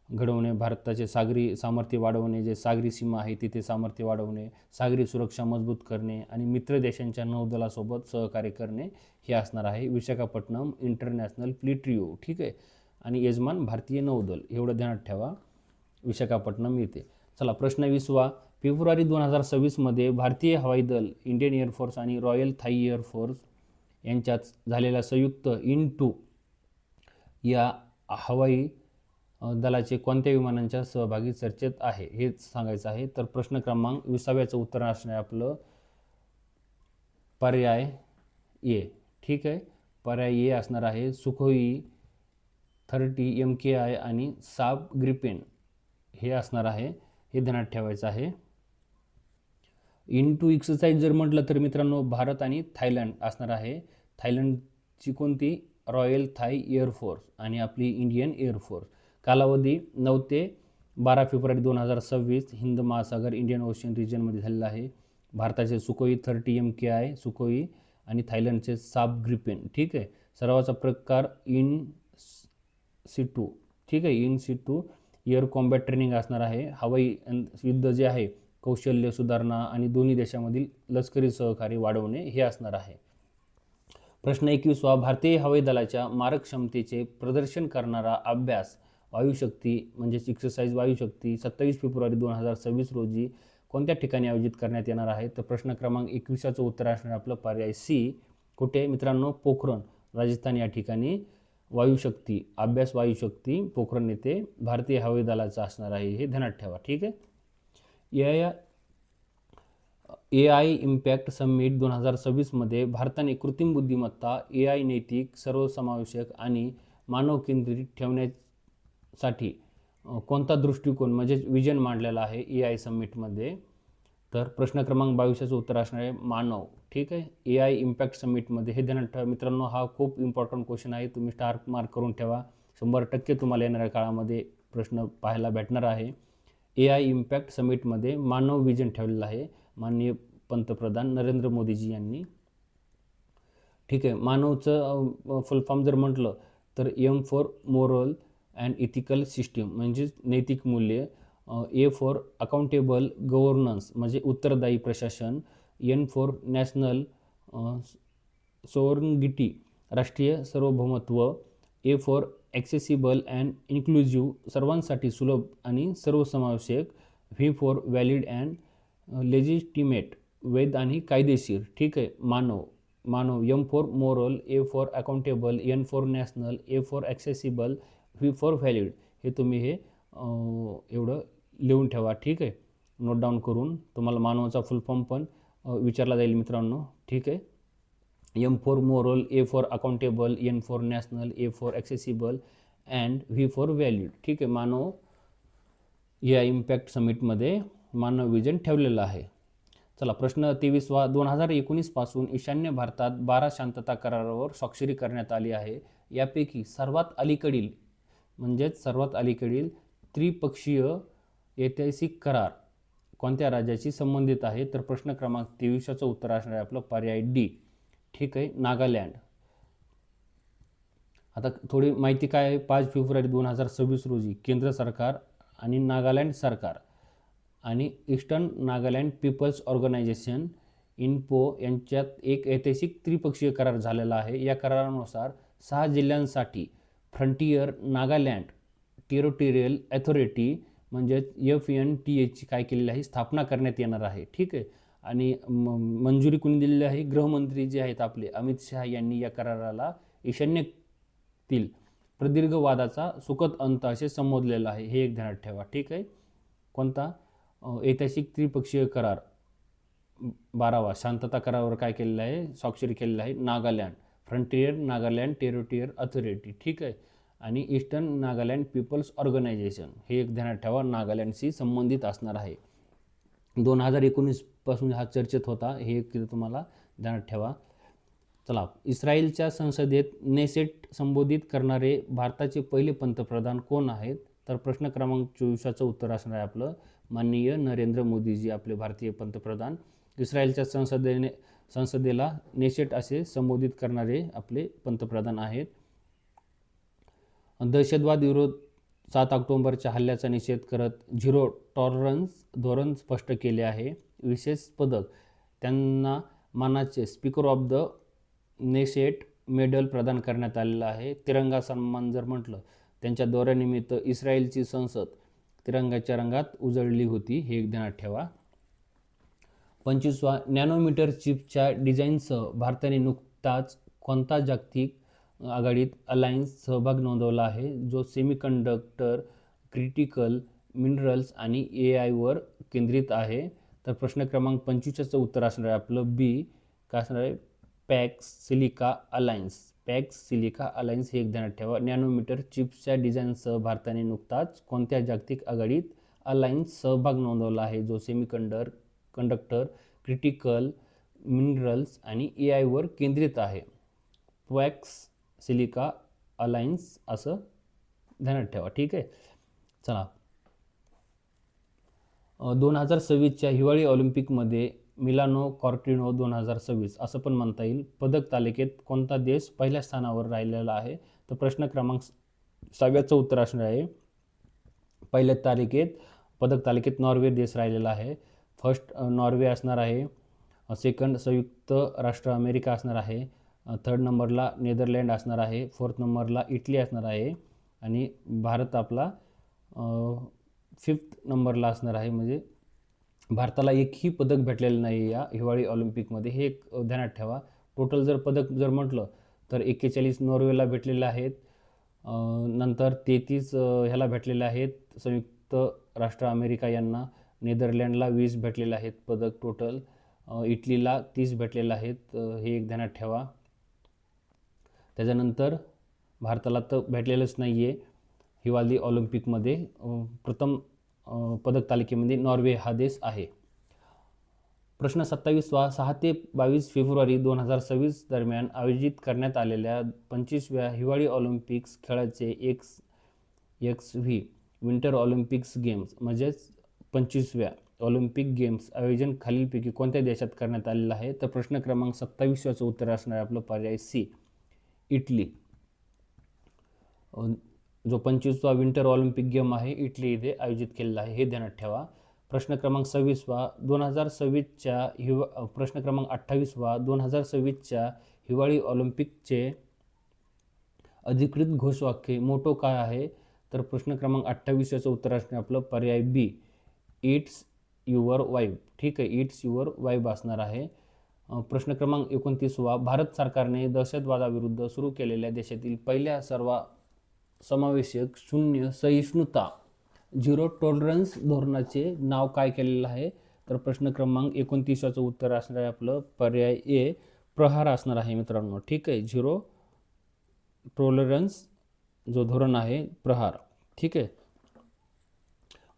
घडवणे, भारताचे सागरी सामर्थ्य वाढवणे, जे सागरी सीमा आहे तिथे सामर्थ्य वाढवणे, सागरी सुरक्षा मजबूत करणे आणि मित्र देशांच्या नौदलासोबत सहकार्य करणे, हे असणार आहे विशाखापट्टणम इंटरनॅशनल फ्लीट रिव्ह्यू. ठीक आहे. आणि यजमान भारतीय नौदल, एवढं ध्यानात ठेवा विशाखापट्टणम येते. चला प्रश्न 20वा. फेब्रुवारी 2026मध्ये भारतीय हवाई दल, इंडियन एअरफोर्स आणि रॉयल थाई एअरफोर्स यांच्यात झालेल्या संयुक्त IN-2 या हवाई दलाचे कोणत्या विमानांच्या सहभागी चर्चेत आहे? हे सांगायचं आहे. तर प्रश्न क्रमांक 20व्याचं उत्तर असणार आपलं पर्याय ए. ठीक आहे. पर्याय ए असणार आहे. सुखोई 30 MKI आणि साब ग्रिपेन हे असणार आहे. हे ध्यानात ठेवायचं आहे. IN-2 एक्सरसाइज जर म्हटलं तर मित्रांनो भारत आणि थायलंड असणार आहे. थायलंडची कोणती? रॉयल थाई एअरफोर्स आणि आपली इंडियन एअरफोर्स. कालावधी 9 ते 12 फेब्रुवारी 2026 हिंद महासागर इंडियन ओशियन रिजनमध्ये झालेला आहे. भारताचे सुखोई 30 MKI सुखोई आणि थायलंडचे साब ग्रिपेन. ठीक आहे. सरावाचा प्रकार IN-SEA-2. ठीक आहे. IN-SEA-2 एअर कॉम्बॅट ट्रेनिंग असणार आहे. हवाई युद्ध जे आहे, कौशल्य सुधारणा आणि दोन्ही देशांमधील लष्करी सहकार्य वाढवणे, हे असणार आहे. प्रश्न 21वा. भारतीय हवाई दलाच्या मारक क्षमतेचे प्रदर्शन करणारा अभ्यास वायुशक्ती म्हणजेच एक्सरसाइज वायुशक्ती 27 फेब्रुवारी 2026 रोजी कोणत्या ठिकाणी आयोजित करण्यात येणार आहे? तर प्रश्न क्रमांक 21चं उत्तर असणार आपलं पर्याय सी. कुठे मित्रांनो? पोखरण, राजस्थान या ठिकाणी वायुशक्ती पोखरण येथे भारतीय हवाई दलाचा असणार आहे. हे ध्यानात ठेवा. ठीक आहे. ए आय इम्पॅक्ट समिट 2026मध्ये भारताने कृत्रिम बुद्धिमत्ता, ए आय नैतिक, सर्वसमावेशक आणि मानव केंद्रित ठेवण्यासाठी कोणता दृष्टिकोन म्हणजे विजन मांडलेला आहे ए आय समिटमध्ये? तर प्रश्न क्रमांक 22चं उत्तर असणार आहे मानव. ठीक आहे. ए आय इम्पॅक्ट समिटमध्ये हे ध्यानात ठेवा मित्रांनो, हा खूप इम्पॉर्टंट क्वेश्चन आहे. तुम्ही स्टार मार्क करून ठेवा. 100% तुम्हाला येणाऱ्या काळामध्ये प्रश्न पाहायला भेटणार आहे. ए आय इम्पॅक्ट समिटमध्ये मानव विजन ठेवलेलं आहे माननीय पंतप्रधान नरेंद्र मोदीजी यांनी. ठीक आहे. मानवचं फुल फॉर्म जर म्हटलं तर M for moral and ethical system म्हणजे नैतिक मूल्य, ए फॉर अकाउंटेबल गव्हर्नन्स म्हणजे उत्तरदायी प्रशासन, एन फॉर नॅशनल सोव्हर्निटी राष्ट्रीय सार्वभौमत्व, A for accessible and inclusive सर्वांसाठी सुलभ आणि सर्वसमावेशक, V for valid and legitimate वैध आणि कायदेशीर. ठीक आहे. MANAV M for moral, A for accountable, N for national, A for accessible, V for valid. हे तुम्ही हे एवढं लिहून ठेवा. ठीक आहे. नोट डाऊन करून तुम्हाला मानवाचा फुल फॉर्म पण विचारला जाईल मित्रांनो. ठीक आहे. M for moral, A for accountable, N for national, A for accessible and V for valid. ठीक आहे. मानव या इम्पॅक्ट समिटमध्ये मानव विजन ठेवलेलं आहे. चला प्रश्न 23वा. 2019 पासून ईशान्य भारतात 12 शांतता करारावर स्वाक्षरी करण्यात आली आहे. यापैकी सर्वात अलीकडील त्रिपक्षीय ऐतिहासिक करार कोणत्या राज्याशी संबंधित आहे? तर प्रश्न क्रमांक 23चं उत्तर असणार आहे आपलं पर्याय डी. ठीक आहे. नागालँड. आता थोडी माहिती काय आहे. 5 फेब्रुवारी 2026 रोजी केंद्र सरकार आणि नागालँड सरकार आणि eastern Nagaland people's organisation info यांच्यात एक ऐतिहासिक त्रिपक्षीय करार झालेला आहे. या करारानुसार 6 जिल्ह्यांसाठी फ्रंटियर नागालँड टेरिटोरियल अथॉरिटी म्हणजेच FNTAची काय केलेली आहे स्थापना करण्यात येणार आहे. ठीक आहे. आणि मंजुरी कुणी दिलेली आहे? गृहमंत्री जे आहेत आपले अमित शहा यांनी या कराराला ईशान्येतील प्रदीर्घ वादाचा सुखद अंत असे संबोधलेलं आहे. हे एक ध्यानात ठेवा. ठीक आहे. कोणता? ऐतिहासिक त्रिपक्षीय करार 12वा शांतता करारावर काय केलेलं आहे? स्वाक्षरी केलेलं आहे. Nagaland frontier Nagaland territorial authority. ठीक आहे. आणि ईस्टर्न नागालँड पीपल्स ऑर्गनायझेशन हे एक ध्यानात ठेवा नागालँडशी संबंधित असणार आहे. 2019 पासून हा चर्चेत होता. हे एक तुम्हाला ध्यानात ठेवा. चला इस्रायलच्या संसदेत नेसेट संबोधित करणारे भारताचे पहिले पंतप्रधान कोण आहेत? तर प्रश्न क्रमांक 24चं उत्तर असणार आहे आपलं माननीय नरेंद्र मोदीजी आपले भारतीय पंतप्रधान. इस्रायलच्या संसदेला नेसेट असे संबोधित करणारे आपले पंतप्रधान आहेत. दहशतवाद विरोध 7 ऑक्टोबरच्या हल्ल्याचा निषेध करत झिरो टॉलरन्स धोरण स्पष्ट केले आहे. विशेष पदक त्यांना मानाचे speaker of the Knesset medal प्रदान करण्यात आलेलं आहे. तिरंगा सन्मान जर म्हटलं त्यांच्या दौऱ्यानिमित्त इस्रायलची संसद तिरंगाच्या रंगात उजळली होती. हे एक ध्यानात ठेवा. 25वा नॅनोमीटर चिपच्या डिझाईनसह भारताने नुकताच कोणता जागतिक आघाडीत अलायन्स सहभाग नोंदवला आहे? जो सेमीकंडक्टर, क्रिटिकल मिनरल्स आणि AIवर केंद्रित आहे. तर प्रश्न क्रमांक 25चं उत्तर असणार आहे आपलं बी. काय असणार आहे? Pax Silica alliance. Pax Silica alliance हे एक ध्यानात ठेवा. नॅनोमीटर चिप्सच्या डिझाईनसह भारताने नुकताच कोणत्या जागतिक आघाडीत अलायन्स सहभाग नोंदवला आहे? जो सेमीकंडक्टर, क्रिटिकल मिनरल्स आणि AIवर केंद्रित आहे. पॅक्स सिलिका अलायन्स असं ध्यानात ठेवा. ठीक आहे. चला 2026च्या हिवाळी ऑलिम्पिकमध्ये मिलानो कॉर्टिनो 2026 असं पण म्हणता येईल पदक तालिकेत कोणता देश पहिल्या स्थानावर राहिलेला आहे? तर प्रश्न क्रमांक 6चं उत्तर असणार आहे पहिल्या पदक तालिकेत नॉर्वे देश राहिलेला आहे. फर्स्ट नॉर्वे असणार आहे. सेकंड संयुक्त राष्ट्र अमेरिका असणार आहे. थर्ड नंबरला नेदरलँड असणार आहे. फोर्थ नंबरला इटली असणार आहे. आणि भारत आपला 5th नंबरला असणार आहे. म्हणजे भारताला एकही पदक भेटलेलं नाही या हिवाळी ऑलिम्पिकमध्ये. हे एक ध्यानात ठेवा. टोटल जर पदक जर म्हटलं तर 41 नॉर्वेला भेटलेले आहेत. नंतर 33 ह्याला भेटलेले आहेत संयुक्त राष्ट्र अमेरिका यांना. नेदरलँडला 20 भेटलेले आहेत पदक टोटल, इटलीला 30 भेटलेले आहेत, हे एक ध्यानात ठेवा. त्याच्यानंतर भारताला तर भेटलेलंच नाही आहे हिवाळी ऑलिम्पिकमध्ये. प्रथम पदक तालिकेमध्ये नॉर्वे हा देश आहे. प्रश्न 27वा, 6 ते 22 फेब्रुवारी 2026 दरम्यान आयोजित करण्यात आलेल्या 25व्या हिवाळी ऑलिम्पिक्स खेळाचे XV विंटर ऑलिम्पिक्स गेम्स म्हणजेच 25व्या ऑलिम्पिक गेम्स आयोजन खालीलपैकी कोणत्या देशात करण्यात आलेलं आहे? तर प्रश्न क्रमांक 27चं उत्तर असणार आहे आपलं पर्याय सी, इटली. जो 25वा विंटर ऑलिम्पिक गेम आहे इटली इथे आयोजित केलेला आहे, हे ध्यानात ठेवा. प्रश्न क्रमांक 26वा 2026च्या प्रश्न क्रमांक 28वा 2026च्या हिवाळी ऑलिम्पिकचे अधिकृत घोषवाक्य मोटो काय आहे? तर प्रश्न क्रमांक 28चं उत्तर असणे आपलं पर्याय बी, इट्स युअर वाईब. ठीक आहे, इट्स युअर वाईब असणार आहे. प्रश्न क्रमांक 29वा, भारत सरकारने दहशतवादाविरुद्ध सुरू केलेल्या देशातील पहिल्या समावेशक शून्य सहिष्णुता झिरो टॉलरन्स धोरणाचे नाव काय केलेलं आहे? तर प्रश्न क्रमांक 29चं उत्तर असणार आहे आपलं पर्याय ए, प्रहार असणार आहे मित्रांनो. ठीक आहे, झिरो टॉलरन्स जो धोरण आहे प्रहार. ठीक आहे.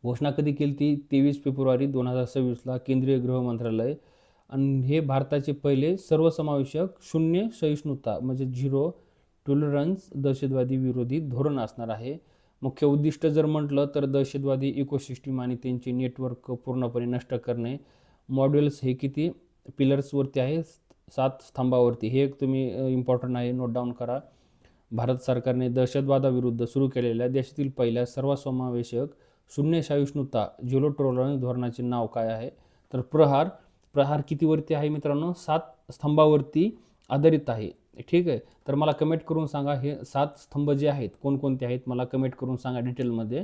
घोषणा कधी केली ती? 23 फेब्रुवारी 2026ला केंद्रीय गृह मंत्रालय. आणि हे भारताचे पहिले सर्वसमावेशक शून्य सहिष्णुता म्हणजे झिरो टॉलरन्स दहशतवादी विरोधी धोरण असणार आहे. मुख्य उद्दिष्ट जर म्हटलं तर दहशतवादी इकोसिस्टीम आणि त्यांचे नेटवर्क पूर्णपणे नष्ट करणे. मॉड्युल्स हे किती पिलर्सवरती आहे? 7 स्तंभावरती. हे एक तुम्ही इम्पॉर्टंट आहे, नोट डाऊन करा. भारत सरकारने दहशतवादाविरुद्ध सुरू केलेल्या देशातील पहिल्या सर्वसमावेशक शून्य सहिष्णुता झिरो टॉलरन्स धोरणाचे नाव काय आहे? तर प्रहार. प्रहार कितीवरती आहे मित्रांनो? 7 स्तंभावरती आधारित आहे. ठीक आहे, तर मला कमेंट करून सांगा हे 7 स्तंभ जे आहेत कोणकोणते आहेत, मला कमेंट करून सांगा डिटेलमध्ये.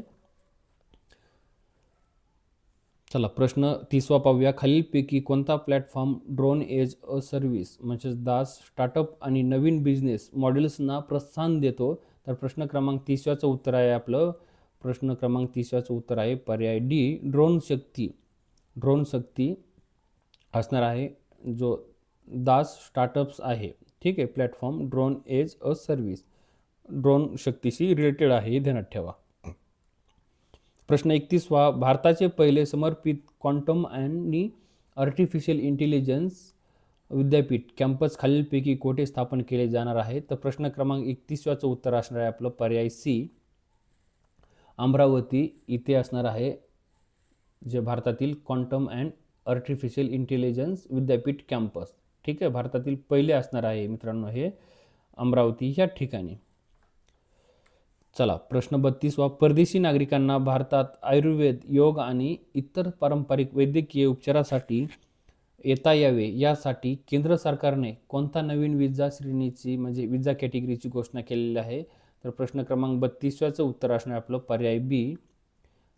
चला प्रश्न 30वा पाहूया. खालीलपैकी कोणता platform drone as a service म्हणजेच दास स्टार्टअप आणि नवीन बिझनेस मॉडेल्सना प्रोत्साहन देतो? तर प्रश्न क्रमांक 30चं उत्तर आहे आपलं प्रश्न क्रमांक 30चं उत्तर आहे पर्याय D, drone Shakti. Drone Shakti असणार आहे जो दास स्टार्टअप्स आहे. ठीक आहे, platform drone as a service drone शक्तीशी रिलेटेड आहे, हे ध्यानात ठेवा. प्रश्न 31वा, भारताचे पहिले समर्पित क्वांटम आणि आर्टिफिशियल इंटेलिजन्स विद्यापीठ कॅम्पस खालीलपैकी कोठे स्थापन केले जाणार आहे? तर प्रश्न क्रमांक 31चं उत्तर असणार आहे आपलं पर्याय सी, अमरावती इथे असणार आहे जे भारतातील क्वांटम अँड आर्टिफिशियल इंटेलिजन्स विद्यापीठ कॅम्पस. ठीक आहे, भारतातील पहिले असणार आहे मित्रांनो हे अमरावती या ठिकाणी. चला प्रश्न 32वा, परदेशी नागरिकांना भारतात आयुर्वेद, योग आणि इतर पारंपरिक वैद्यकीय उपचारासाठी येता यावे यासाठी केंद्र सरकारने कोणता नवीन विजा श्रेणीची म्हणजे विजा कॅटेगरीची घोषणा केलेली आहे? तर प्रश्न क्रमांक 32चं उत्तर असणार आपलं पर्याय बी,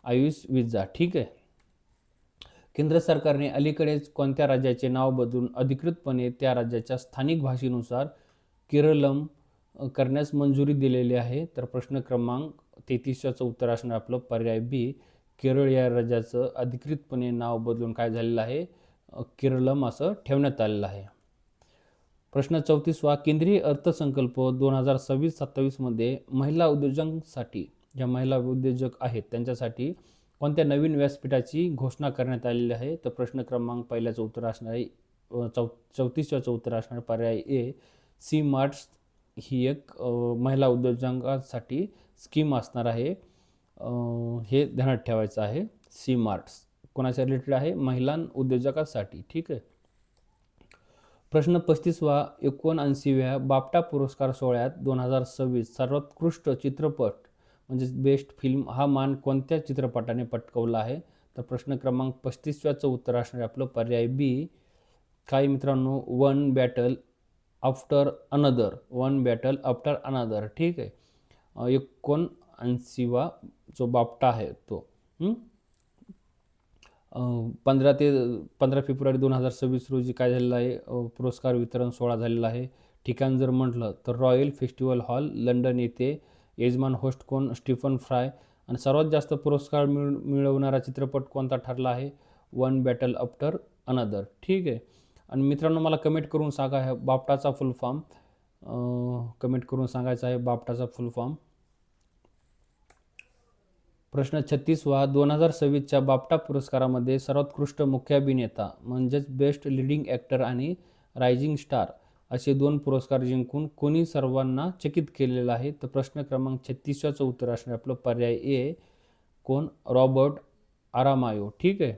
आयुष विजा. ठीक आहे. केंद्र सरकारने अलीकडेच कोणत्या राज्याचे नाव बदलून अधिकृतपणे त्या राज्याच्या स्थानिक भाषेनुसार केरळम करण्यास मंजुरी दिलेली आहे? तर प्रश्न क्रमांक 33चं उत्तर असणार आपलं पर्याय बी, केरळ या राज्याचं अधिकृतपणे नाव बदलून काय झालेलं आहे? केरळम असं ठेवण्यात आलेलं आहे. प्रश्न 34वा, केंद्रीय अर्थसंकल्प 2026-27 मध्ये महिला उद्योजकांसाठी, ज्या महिला उद्योजक आहेत त्यांच्यासाठी कोणत्या नवीन व्यासपीठाची घोषणा करण्यात आलेली आहे? तर प्रश्न क्रमांक पहिल्याचं उत्तर असणार आहे 34चं उत्तर असणार पर्याय ए, सी मार्ट्स ही एक महिला उद्योजकांसाठी स्कीम असणार आहे, हे ध्यानात ठेवायचं आहे. सी मार्ट्स कोणाच्या रिलेटेड आहे? महिला उद्योजकांसाठी. ठीक आहे. प्रश्न 35वा, 79व्या बाफ्टा पुरस्कार सोहळ्यात 2026 सर्वोत्कृष्ट चित्रपट म्हणजे बेस्ट फिल्म हा मान कोणत्या चित्रपटाने पटकावला आहे? तर प्रश्न क्रमांक 35चं उत्तर असणार आपलं पर्याय बी, काय मित्रांनो? One battle after another. One battle after another. ठीक आहे. 79वा जो बाफ्टा आहे तो 15 फेब्रुवारी 2026 रोजी काय झालेलं आहे? पुरस्कार वितरण सोहळा झालेला आहे. ठिकाण जर म्हटलं तर रॉयल फेस्टिवल हॉल लंडन येथे. यजमान होस्ट कोण? Stephen Fry. आणि सर्वात जास्त पुरस्कार मिळवणारा चित्रपट कोणता ठरला आहे? One battle after another. ठीक आहे. आणि मित्रांनो, मला कमेंट करून सांगा ह्या बाफ्टाचा फुल फॉर्म. कमेंट करून सांगायचा आहे बाफ्टाचा फुल फॉर्म. प्रश्न 36वा, 2026च्या बाफ्टा पुरस्कारामध्ये सर्वोत्कृष्ट मुख्य अभिनेता म्हणजेच बेस्ट लिडिंग ॲक्टर आणि रायझिंग स्टार असे 2 पुरस्कार जिंकून कोणी सर्वांना चकित केलेलं आहे? तर प्रश्न क्रमांक 36चं उत्तर असणार आपलं पर्याय ए. कोण? रॉबर्ट आरामायो. ठीक आहे.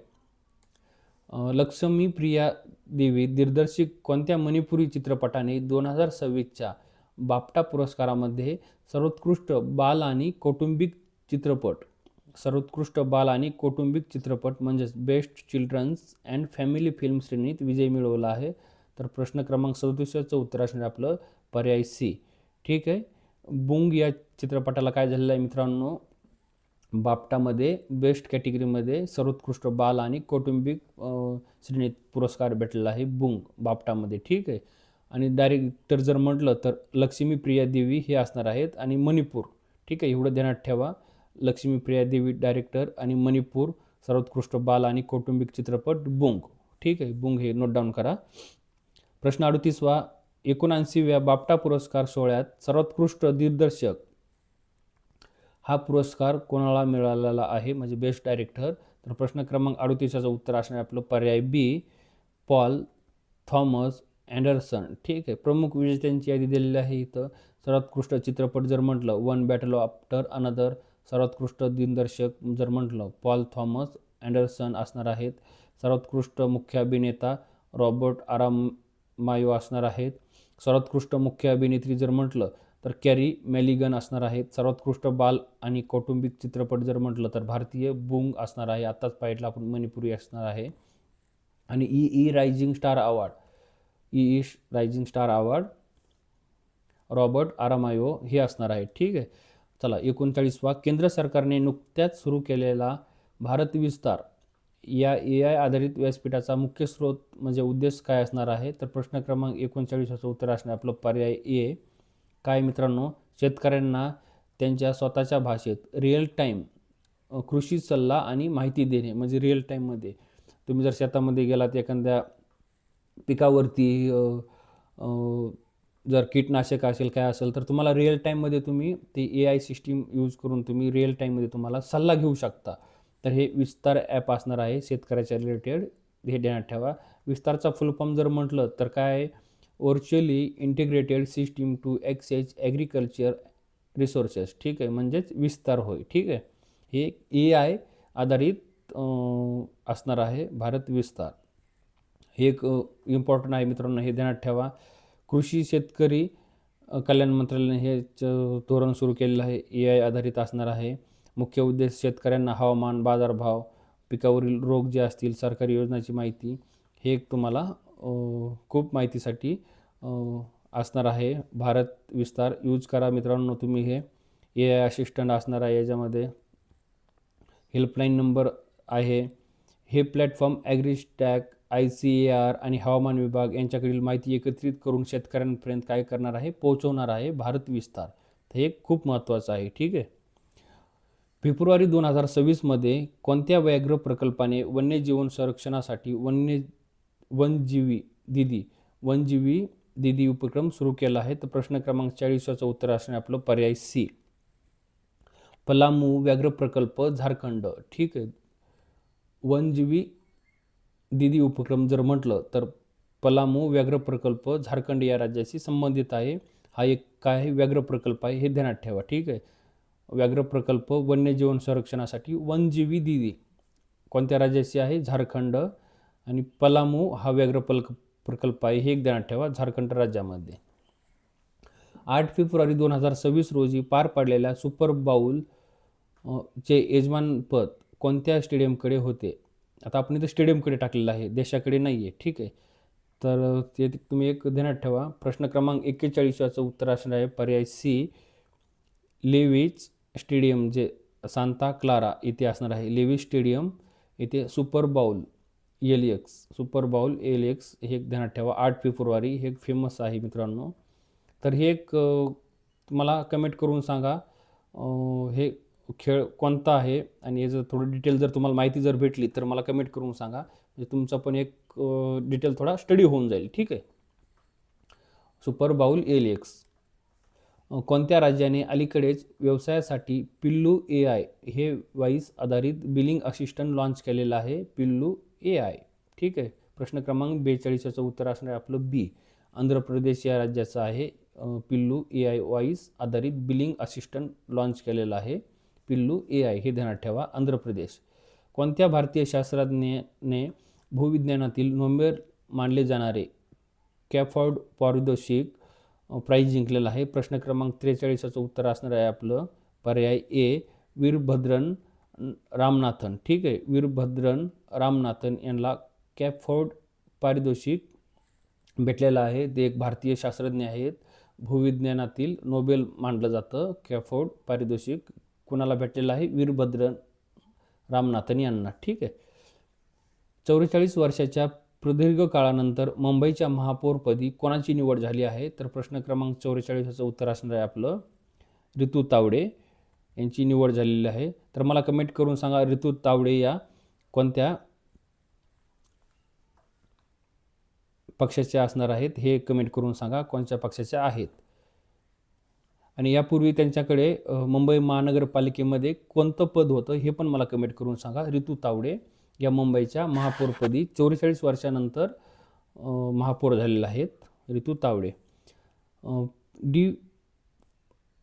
लक्ष्मी प्रिया देवी दिग्दर्शित कोणत्या मणिपुरी चित्रपटाने 2026च्या बाफ्टा पुरस्कारामध्ये सर्वोत्कृष्ट बाल आणि कौटुंबिक चित्रपट म्हणजेच best children's and family film श्रेणीत विजय मिळवला आहे? तर प्रश्न क्रमांक 37चं उत्तर असणार आपलं पर्याय सी. ठीक आहे. बुंग या चित्रपटाला काय झालेलं आहे मित्रांनो? बाफ्टामध्ये बेस्ट कॅटेगरीमध्ये सर्वोत्कृष्ट बाल आणि कौटुंबिक श्रेणीत पुरस्कार भेटलेला आहे बुंग बाफ्टामध्ये. ठीक आहे. आणि डायरेक्टर जर म्हटलं तर लक्ष्मी प्रिया देवी हे असणार आहेत आणि मणिपूर. ठीक आहे. एवढं ध्यानात ठेवा. लक्ष्मी प्रिया देवी डायरेक्टर आणि मणिपूर सर्वोत्कृष्ट बाल आणि कौटुंबिक चित्रपट बुंग. ठीक आहे. बुंग हे नोट डाऊन करा. प्रश्न 38वा, 79व्या बाफ्टा पुरस्कार सोहळ्यात सर्वोत्कृष्ट दिग्दर्शक हा पुरस्कार कोणाला मिळालेला आहे? म्हणजे बेस्ट डायरेक्टर. तर प्रश्न क्रमांक 38चं उत्तर असणार आपलं पर्याय बी. Paul Thomas Anderson. ठीक आहे. प्रमुख विजेत्यांची यादी दिलेली आहे इथं. सर्वोत्कृष्ट चित्रपट जर म्हटलं वन बॅटल आफ्टर अनदर. सर्वोत्कृष्ट दिग्दर्शक जर म्हटलं पॉल थॉमस अँडरसन असणार आहेत. सर्वोत्कृष्ट मुख्य अभिनेता रॉबर्ट आरामायो असणार आहेत. सर्वोत्कृष्ट मुख्य अभिनेत्री जर म्हटलं तर कॅरी मॅलिगन असणार आहेत. सर्वोत्कृष्ट बाल आणि कौटुंबिक चित्रपट जर म्हटलं तर भारतीय बुंग असणार आहे. आत्ताच पाहिलं आपण मणिपुरी असणार आहे. आणि ई rising star award Robert Aramayo हे असणार आहे. ठीक आहे. चला 39वा, केंद्र सरकारने नुकत्याच सुरू केलेला भारत विस्तार या AI आधारित व्यासपीठाचा मुख्य स्रोत म्हणजे उद्देश काय असणार आहे? तर प्रश्न क्रमांक 39चं उत्तर असणार आपलं पर्याय ए. काय मित्रांनो? शेतकऱ्यांना त्यांच्या स्वतःच्या भाषेत रिअल टाईम कृषी सल्ला आणि माहिती देणे. म्हणजे रिअल टाईममध्ये तुम्ही जर शेतामध्ये गेलात एखाद्या पिकावरती जर कीटनाशक असेल काय असेल तर तुम्हाला रिअल टाईममध्ये तुम्ही ते AI सिस्टीम यूज करून तुम्ही रिअल टाईममध्ये तुम्हाला सल्ला घेऊ शकता. तर हे विस्तार ॲप असणार आहे शेतकऱ्याच्या रिलेटेड. हे ध्यानात ठेवा. विस्तारचा फुल फॉर्म जर म्हटलं तर काय आहे? Virtually integrated system to access agriculture resources. ठीक आहे. म्हणजेच विस्तार होय. ठीक आहे. हे AI आधारित असणार आहे भारत विस्तार. हे एक इम्पॉर्टंट आहे मित्रांनो. हे ध्यानात ठेवा. कृषी शेतकरी कल्याण मंत्रालयाने हे धोरण सुरू केलेलं आहे. AI आधारित असणार आहे. मुख्य उद्देश शेतकऱ्यांना हवामान, बाजारभाव, पिकावरील रोग जे असतील, सरकारी योजनांची माहिती हे एक तुम्हाला खूप माहितीसाठी असणार आहे. भारत विस्तार यूज करा मित्रांनो तुम्ही. हे AI असिस्टंट असणार आहे. याच्यामध्ये हेल्पलाईन नंबर आहे. हे प्लॅटफॉर्म ॲग्रीस्टॅक, ICAR आणि हवामान विभाग यांच्याकडील माहिती एकत्रित करून शेतकऱ्यांपर्यंत काय करणार आहे? पोहोचवणार आहे भारत विस्तार. हे खूप महत्त्वाचं आहे. ठीक आहे. फेब्रुवारी 2026मध्ये कोणत्या व्याघ्र प्रकल्पाने वन्यजीवन संरक्षणासाठी वनजीवी दीदी उपक्रम सुरू केला आहे? तर प्रश्न क्रमांक 40चं उत्तर असणे आपलं पर्याय सी. पलामू व्याघ्र प्रकल्प झारखंड. ठीक आहे. वनजीवी दीदी उपक्रम जर म्हटलं तर पलामू व्याघ्र प्रकल्प झारखंड या राज्याशी संबंधित आहे. हा एक काय व्याघ्र प्रकल्प आहे हे ध्यानात ठेवा. ठीक आहे. व्याघ्र प्रकल्प वन्यजीवन संरक्षणासाठी वनजीवी दीदी कोणत्या राज्याची आहे? झारखंड. आणि पलामू हा व्याघ्र प्रकल्प आहे हे एक ध्यानात ठेवा झारखंड राज्यामध्ये. 8 फेब्रुवारी 2026 रोजी पार पडलेल्या सुपर बाउल चे यजमानपद कोणत्या स्टेडियमकडे होते? आता आपण इथं स्टेडियमकडे टाकलेलं आहे, देशाकडे नाही आहे. ठीक आहे. तर ते तुम्ही एक ध्यानात ठेवा. प्रश्न क्रमांक 41चं उत्तर असणार आहे पर्याय सी. लेविस स्टेडियम जे सांता क्लारा येथे असणार आहे. लेविस स्टेडियम येथे सुपर बाउल LX हे एक ध्यानात ठेवा. 8 फेब्रुवारी हे एक फेमस आहे मित्रांनो. तर हे एक तुम्हाला कमेंट करून सांगा हे खेळ कोणता आहे आणि याचं थोडं डिटेल जर तुम्हाला माहिती जर भेटली तर मला कमेंट करून सांगा, म्हणजे तुमचा पण एक डिटेल थोडा स्टडी होऊन जाईल. ठीक आहे. सुपर बाउल एलिएक्स कोणत्या राज्याने अलीकडेच व्यवसायासाठी पिल्लू AI हे व्हॉइस आधारित बिलिंग असिस्टंट लॉन्च केलेलं आहे? पिल्लू AI. ठीक आहे. प्रश्न क्रमांक 42 याचं उत्तर असणार आहे आपलं बी. आंध्र प्रदेश या राज्याचं आहे पिल्लू AI व्हॉइस आधारित बिलिंग असिस्टंट लॉन्च केलेलं आहे. पिल्लू AI हे ध्यानात ठेवा, आंध्र प्रदेश. कोणत्या भारतीय शास्त्रज्ञाने भूविज्ञानातील नोबेल मानले जाणारे कॅफॉर्ड पारितोषिक प्राईज जिंकलेला आहे? प्रश्न क्रमांक 43 याचं उत्तर असणार आहे आपलं पर्याय ए. वीरभद्रन रामनाथन. ठीक आहे. वीरभद्रन रामनाथन यांना कॅफॉर्ड पारितोषिक भेटलेलं आहे. ते एक भारतीय शास्त्रज्ञ आहेत. भूविज्ञानातील नोबेल मानलं जातं. कॅफोर्ड पारितोषिक कुणाला भेटलेलं आहे? वीरभद्रन रामनाथन यांना. ठीक आहे. 44 वर्षाच्या प्रदीर्घ काळानंतर मुंबईच्या महापौरपदी कोणाची निवड झाली आहे? तर प्रश्न क्रमांक 44 उत्तर असणार आहे आपलं ऋतू तावडे यांची निवड झालेली आहे. तर मला कमेंट करून सांगा, ऋतू तावडे या कोणत्या पक्षाचे असणार आहेत? हे कमेंट करून सांगा कोणत्या पक्षाचे आहेत. आणि यापूर्वी त्यांच्याकडे मुंबई महानगरपालिकेमध्ये कोणतं पद होतं हे पण मला कमेंट करून सांगा. ऋतू तावडे या मुंबईच्या महापौरपदी 44 वर्षानंतर महापौर झालेले आहेत ऋतू तावडे.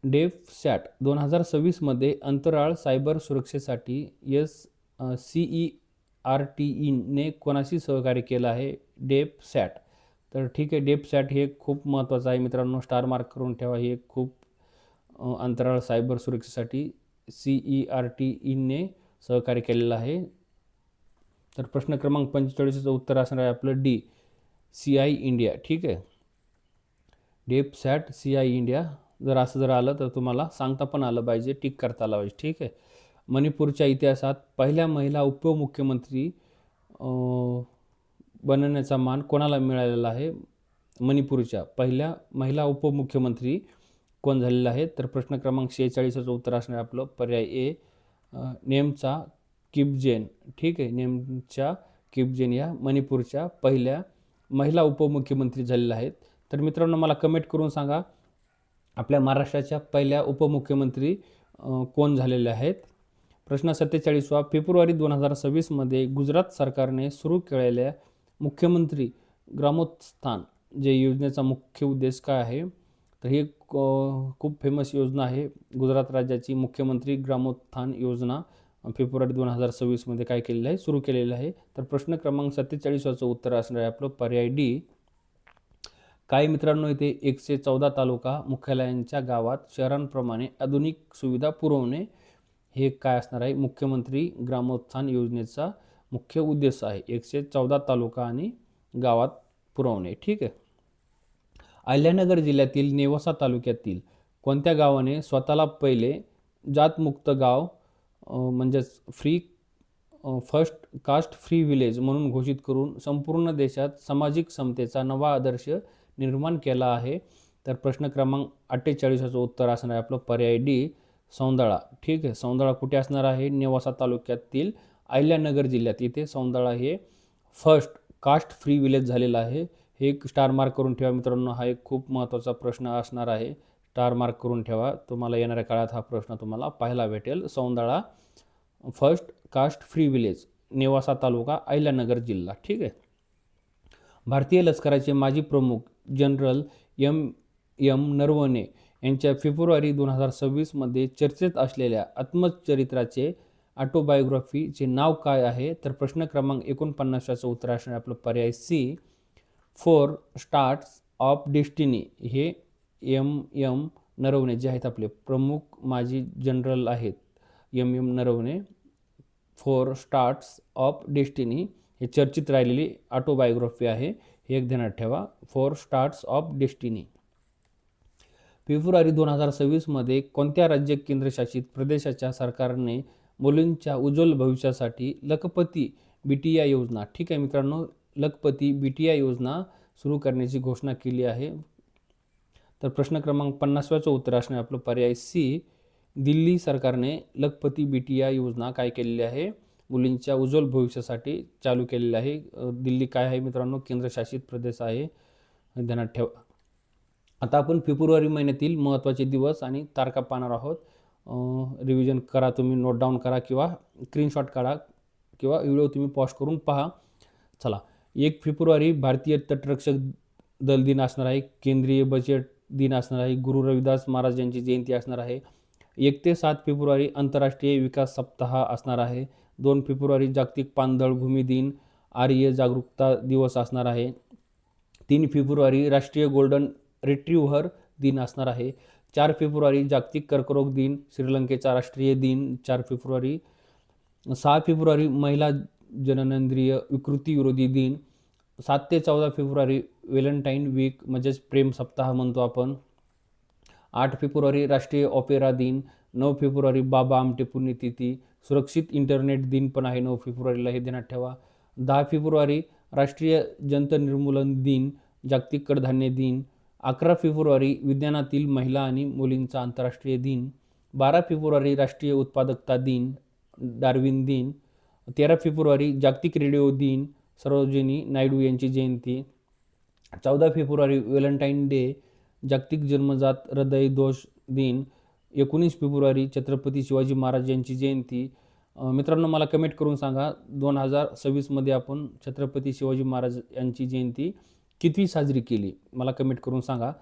डेफसॅट 2026मध्ये अंतराळ सायबर सुरक्षेसाठी CERTने कोणाशी सहकार्य केलं आहे? डेफसॅट. तर ठीक आहे, डेफसॅट हे खूप महत्त्वाचं आहे मित्रांनो, स्टार मार्क करून ठेवा. हे खूप अंतराळ सायबर सुरक्षेसाठी CERTने सहकार्य केलेलं आहे. तर प्रश्न क्रमांक 45चं उत्तर असणार आहे आपलं डी. CI India. ठीक आहे. डेफसॅट CI इंडिया. जर असं जर आलं तर तुम्हाला सांगता पण आलं पाहिजे, टिक करता आलं पाहिजे. ठीक आहे. मणिपूरच्या इतिहासात पहिल्या महिला उपमुख्यमंत्री बनण्याचा मान कोणाला मिळालेला आहे? मणिपूरच्या पहिल्या महिला उपमुख्यमंत्री कोण झालेला आहे? तर प्रश्न क्रमांक 46चं उत्तर असणार आपलं पर्याय ए. नेमचा किपजेन. ठीक आहे. नेमच्या किपजेन या मणिपूरच्या पहिल्या महिला उपमुख्यमंत्री झालेल्या आहेत. तर मित्रांनो मला कमेंट करून सांगा, आपल्या महाराष्ट्राच्या पहिल्या उपमुख्यमंत्री कोण झालेले आहेत? प्रश्न 47 फेब्रुवारी 2026मध्ये गुजरात सरकारने सुरू केलेल्या मुख्यमंत्री ग्रामोत्थान जे योजनेचा मुख्य उद्देश काय आहे? तर ही खूप फेमस योजना आहे गुजरात राज्याची मुख्यमंत्री ग्रामोत्थान योजना. फेब्रुवारी 2026मध्ये काय केलेलं आहे? सुरू केलेलं आहे. तर प्रश्न क्रमांक 47चं उत्तर असणार आहे आपलं पर्याय डी. काही मित्रांनो इथे 114 तालुका मुख्यालयांच्या गावात शहरांप्रमाणे आधुनिक सुविधा पुरवणे हे काय असणार आहे? मुख्यमंत्री ग्रामोत्थान योजनेचा मुख्य उद्देश आहे. 114 तालुका आणि गावात पुरवणे. ठीक आहे. अहिल्यानगर जिल्ह्यातील नेवासा तालुक्यातील कोणत्या गावाने स्वतःला पहिले जातमुक्त गाव म्हणजेच फर्स्ट कास्ट फ्री विलेज म्हणून घोषित करून संपूर्ण देशात सामाजिक समतेचा नवा आदर्श निर्माण केला आहे? तर प्रश्न क्रमांक 48चं उत्तर असणार आहे आपलं पर्याय डी. सौंदळा. ठीक आहे. सौंदळा कुठे असणार आहे? नेवासा तालुक्यातील अहिल्यानगर जिल्ह्यात. इथे सौंदळा हे फर्स्ट कास्ट फ्री विलेज झालेलं आहे. हे एक स्टार मार्क करून ठेवा मित्रांनो. हा एक खूप महत्त्वाचा प्रश्न असणार आहे. स्टार मार्क करून ठेवा. तुम्हाला येणाऱ्या काळात हा प्रश्न तुम्हाला पाहायला भेटेल. Saundala first caste free village, Nevasa taluka, Ahilyanagar जिल्हा. ठीक आहे. भारतीय लष्कराचे माजी प्रमुख जनरल M नरवणे यांच्या फेब्रुवारी 2026मध्ये चर्चेत असलेल्या आत्मचरित्राचे ऑटोबायोग्राफीचे नाव काय आहे? तर प्रश्न क्रमांक 49चं उत्तर असणार आपलं पर्याय सी. 4 stars of destiny. हे M नरवणे जे आहेत आपले प्रमुख माजी जनरल आहेत M Naravane. 4 stars of destiny हे चर्चित राहिलेली ऑटोबायोग्राफी आहे. हे एक ध्यानात ठेवा. 4 स्टार्स ऑफ डेस्टिनी. फेब्रुवारी 2026मध्ये कोणत्या राज्य केंद्रशासित प्रदेशाच्या सरकारने मुलींच्या उज्ज्वल भविष्यासाठी लखपती बिटिया योजना, ठीक आहे मित्रांनो, लखपती बिटिया योजना सुरू करण्याची घोषणा केली आहे? तर प्रश्न क्रमांक 50चं उत्तर असणार आपलं पर्याय सी. दिल्ली सरकारने लखपती बिटिया योजना काय केलेली आहे, मुलींच्या उज्ज्वल भविष्यासाठी चालू केलेली आहे. दिल्ली काय आहे मित्रांनो, केंद्रशासित प्रदेश आहे, ध्यानात ठेवा. आता आपण फेब्रुवारी महिन्यातील महत्त्वाचे दिवस आणि तारखा पाहणार आहोत. रिव्हिजन करा, तुम्ही नोट डाऊन करा किंवा स्क्रीनशॉट काढा किंवा व्हिडिओ तुम्ही पॉज करून पहा. चला, 1 फेब्रुवारी भारतीय तटरक्षक दल दिन असणार आहे. केंद्रीय बजेट दिन असणार आहे. गुरु रविदास महाराज यांची जयंती असणार आहे. 1 ते 7 फेब्रुवारी आंतरराष्ट्रीय विकास सप्ताह असणार आहे. 2 फेब्रुवारी जागतिक पाणथळ भूमी दिन, आर्य जागरूकता दिवस असणार आहे. 3 फेब्रुवारी राष्ट्रीय गोल्डन रिट्रीव्हर दिन असणार आहे. 4 फेब्रुवारी जागतिक कर्करोग दिन, श्रीलंकेचा राष्ट्रीय दिन 4 फेब्रुवारी. 6 फेब्रुवारी महिला जननेंद्रिय विकृती विरोधी दिन. 7 ते 14 फेब्रुवारी व्हॅलेंटाईन वीक म्हणजेच प्रेम सप्ताह म्हणतो आपण. 8 फेब्रुवारी राष्ट्रीय ऑपेरा दिन. 9 फेब्रुवारी बाबा आमटे पुण्यतिथी. सुरक्षित इंटरनेट दिन पण आहे 9 फेब्रुवारीला, हे ध्यानात ठेवा. 10 फेब्रुवारी राष्ट्रीय जंत निर्मूलन दिन, जागतिक कडधान्य दिन. 11 फेब्रुवारी विज्ञानातील महिला आणि मुलींचा आंतरराष्ट्रीय दिन. 12 फेब्रुवारी राष्ट्रीय उत्पादकता दिन, डार्विन दिन. 13 फेब्रुवारी जागतिक रेडिओ दिन, सरोजिनी नायडू यांची जयंती. 14 फेब्रुवारी व्हॅलेंटाईन डे, जागतिक जन्मजात हृदय दोष दिन. 19 फेब्रुवारी छत्रपती शिवाजी महाराज यांची जयंती. मित्रांनो, मला कमेंट करून सांगा 2026मध्ये आपण छत्रपती शिवाजी महाराज यांची जयंती किती साजरी केली, मला कमेंट करून सांगा.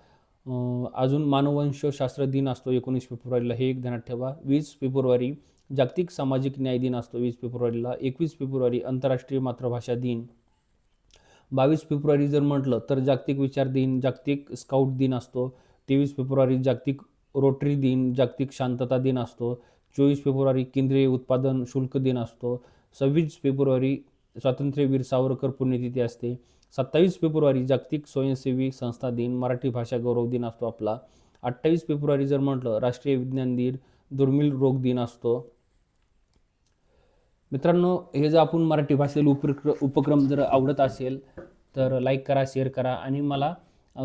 अजून मानववंशशास्त्र दिन असतो 19 फेब्रुवारीला, हे एक ध्यानात ठेवा. 20 फेब्रुवारी जागतिक सामाजिक न्याय दिन असतो 20 फेब्रुवारीला. 21 फेब्रुवारी आंतरराष्ट्रीय मातृभाषा दिन. 22 फेब्रुवारी जर म्हटलं तर जागतिक विचार दिन, जागतिक स्काउट दिन असतो. 23 फेब्रुवारी जागतिक रोटरी दिन, जागतिक शांतता दिन असतो. 24 फेब्रुवारी केंद्रीय उत्पादन शुल्क दिन असतो. 26 फेब्रुवारी स्वातंत्र्यवीर सावरकर पुण्यतिथी असते. 27 फेब्रुवारी जागतिक स्वयंसेवी संस्था दिन, मराठी भाषा गौरव दिन असतो आपला. 28 फेब्रुवारी जर म्हटलं राष्ट्रीय विज्ञान दिन, दुर्मिळ रोग दिन असतो. मित्रांनो, हे जर आपण मराठी भाषेतील उपक्रम जर आवडत असेल तर लाईक करा, शेअर करा आणि मला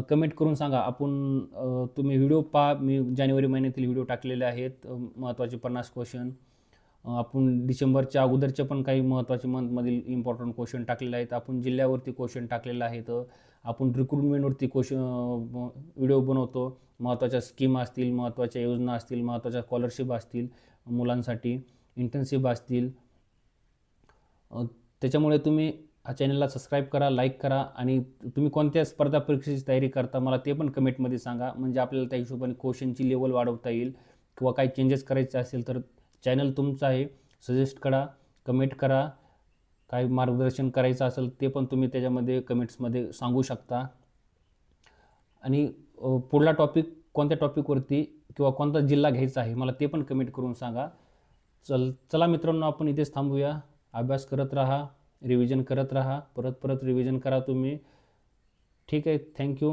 कमेंट करून सांगा. तुम्ही व्हिडिओ पहा, मी जानेवारी महिन्यातील व्हिडिओ टाकलेले आहेत. महत्त्वाचे 50 क्वेश्चन. आपण डिसेंबरच्या अगोदरचे पण काही महत्त्वाचे मंथमधील इम्पॉर्टंट क्वेश्चन टाकलेले आहेत. आपण जिल्ह्यावरती क्वेश्चन टाकलेले आहेत. आपण रिक्रुटमेंटवरती व्हिडिओ बनवतो. महत्त्वाच्या स्कीम असतील, महत्त्वाच्या योजना असतील, महत्त्वाच्या स्कॉलरशिप असतील, मुलांसाठी इंटर्नशिप असतील. त्याच्यामुळे तुम्ही हा चॅनलला सबस्क्राईब करा, लाईक करा आणि तुम्ही कोणत्या स्पर्धा परीक्षेची तयारी करता मला ते पण कमेंटमध्ये सांगा. म्हणजे आपल्याला त्या हिशोबाने क्वेश्चनची लेवल वाढवता येईल किंवा काही चेंजेस करायचे असेल तर चॅनल तुमचं आहे. सजेस्ट करा, कमेंट करा. काही मार्गदर्शन करायचं असेल ते पण तुम्ही त्याच्यामध्ये कमेंट्समध्ये सांगू शकता. आणि पुढला टॉपिक कोणत्या टॉपिकवरती किंवा कोणता जिल्हा घ्यायचा आहे मला ते पण कमेंट करून सांगा. चला मित्रांनो, आपण इथेच थांबूया. अभ्यास करत राहा, रिव्हिजन करत राहा, परत रिव्हिजन करा तुम्ही. ठीक आहे, थँक्यू.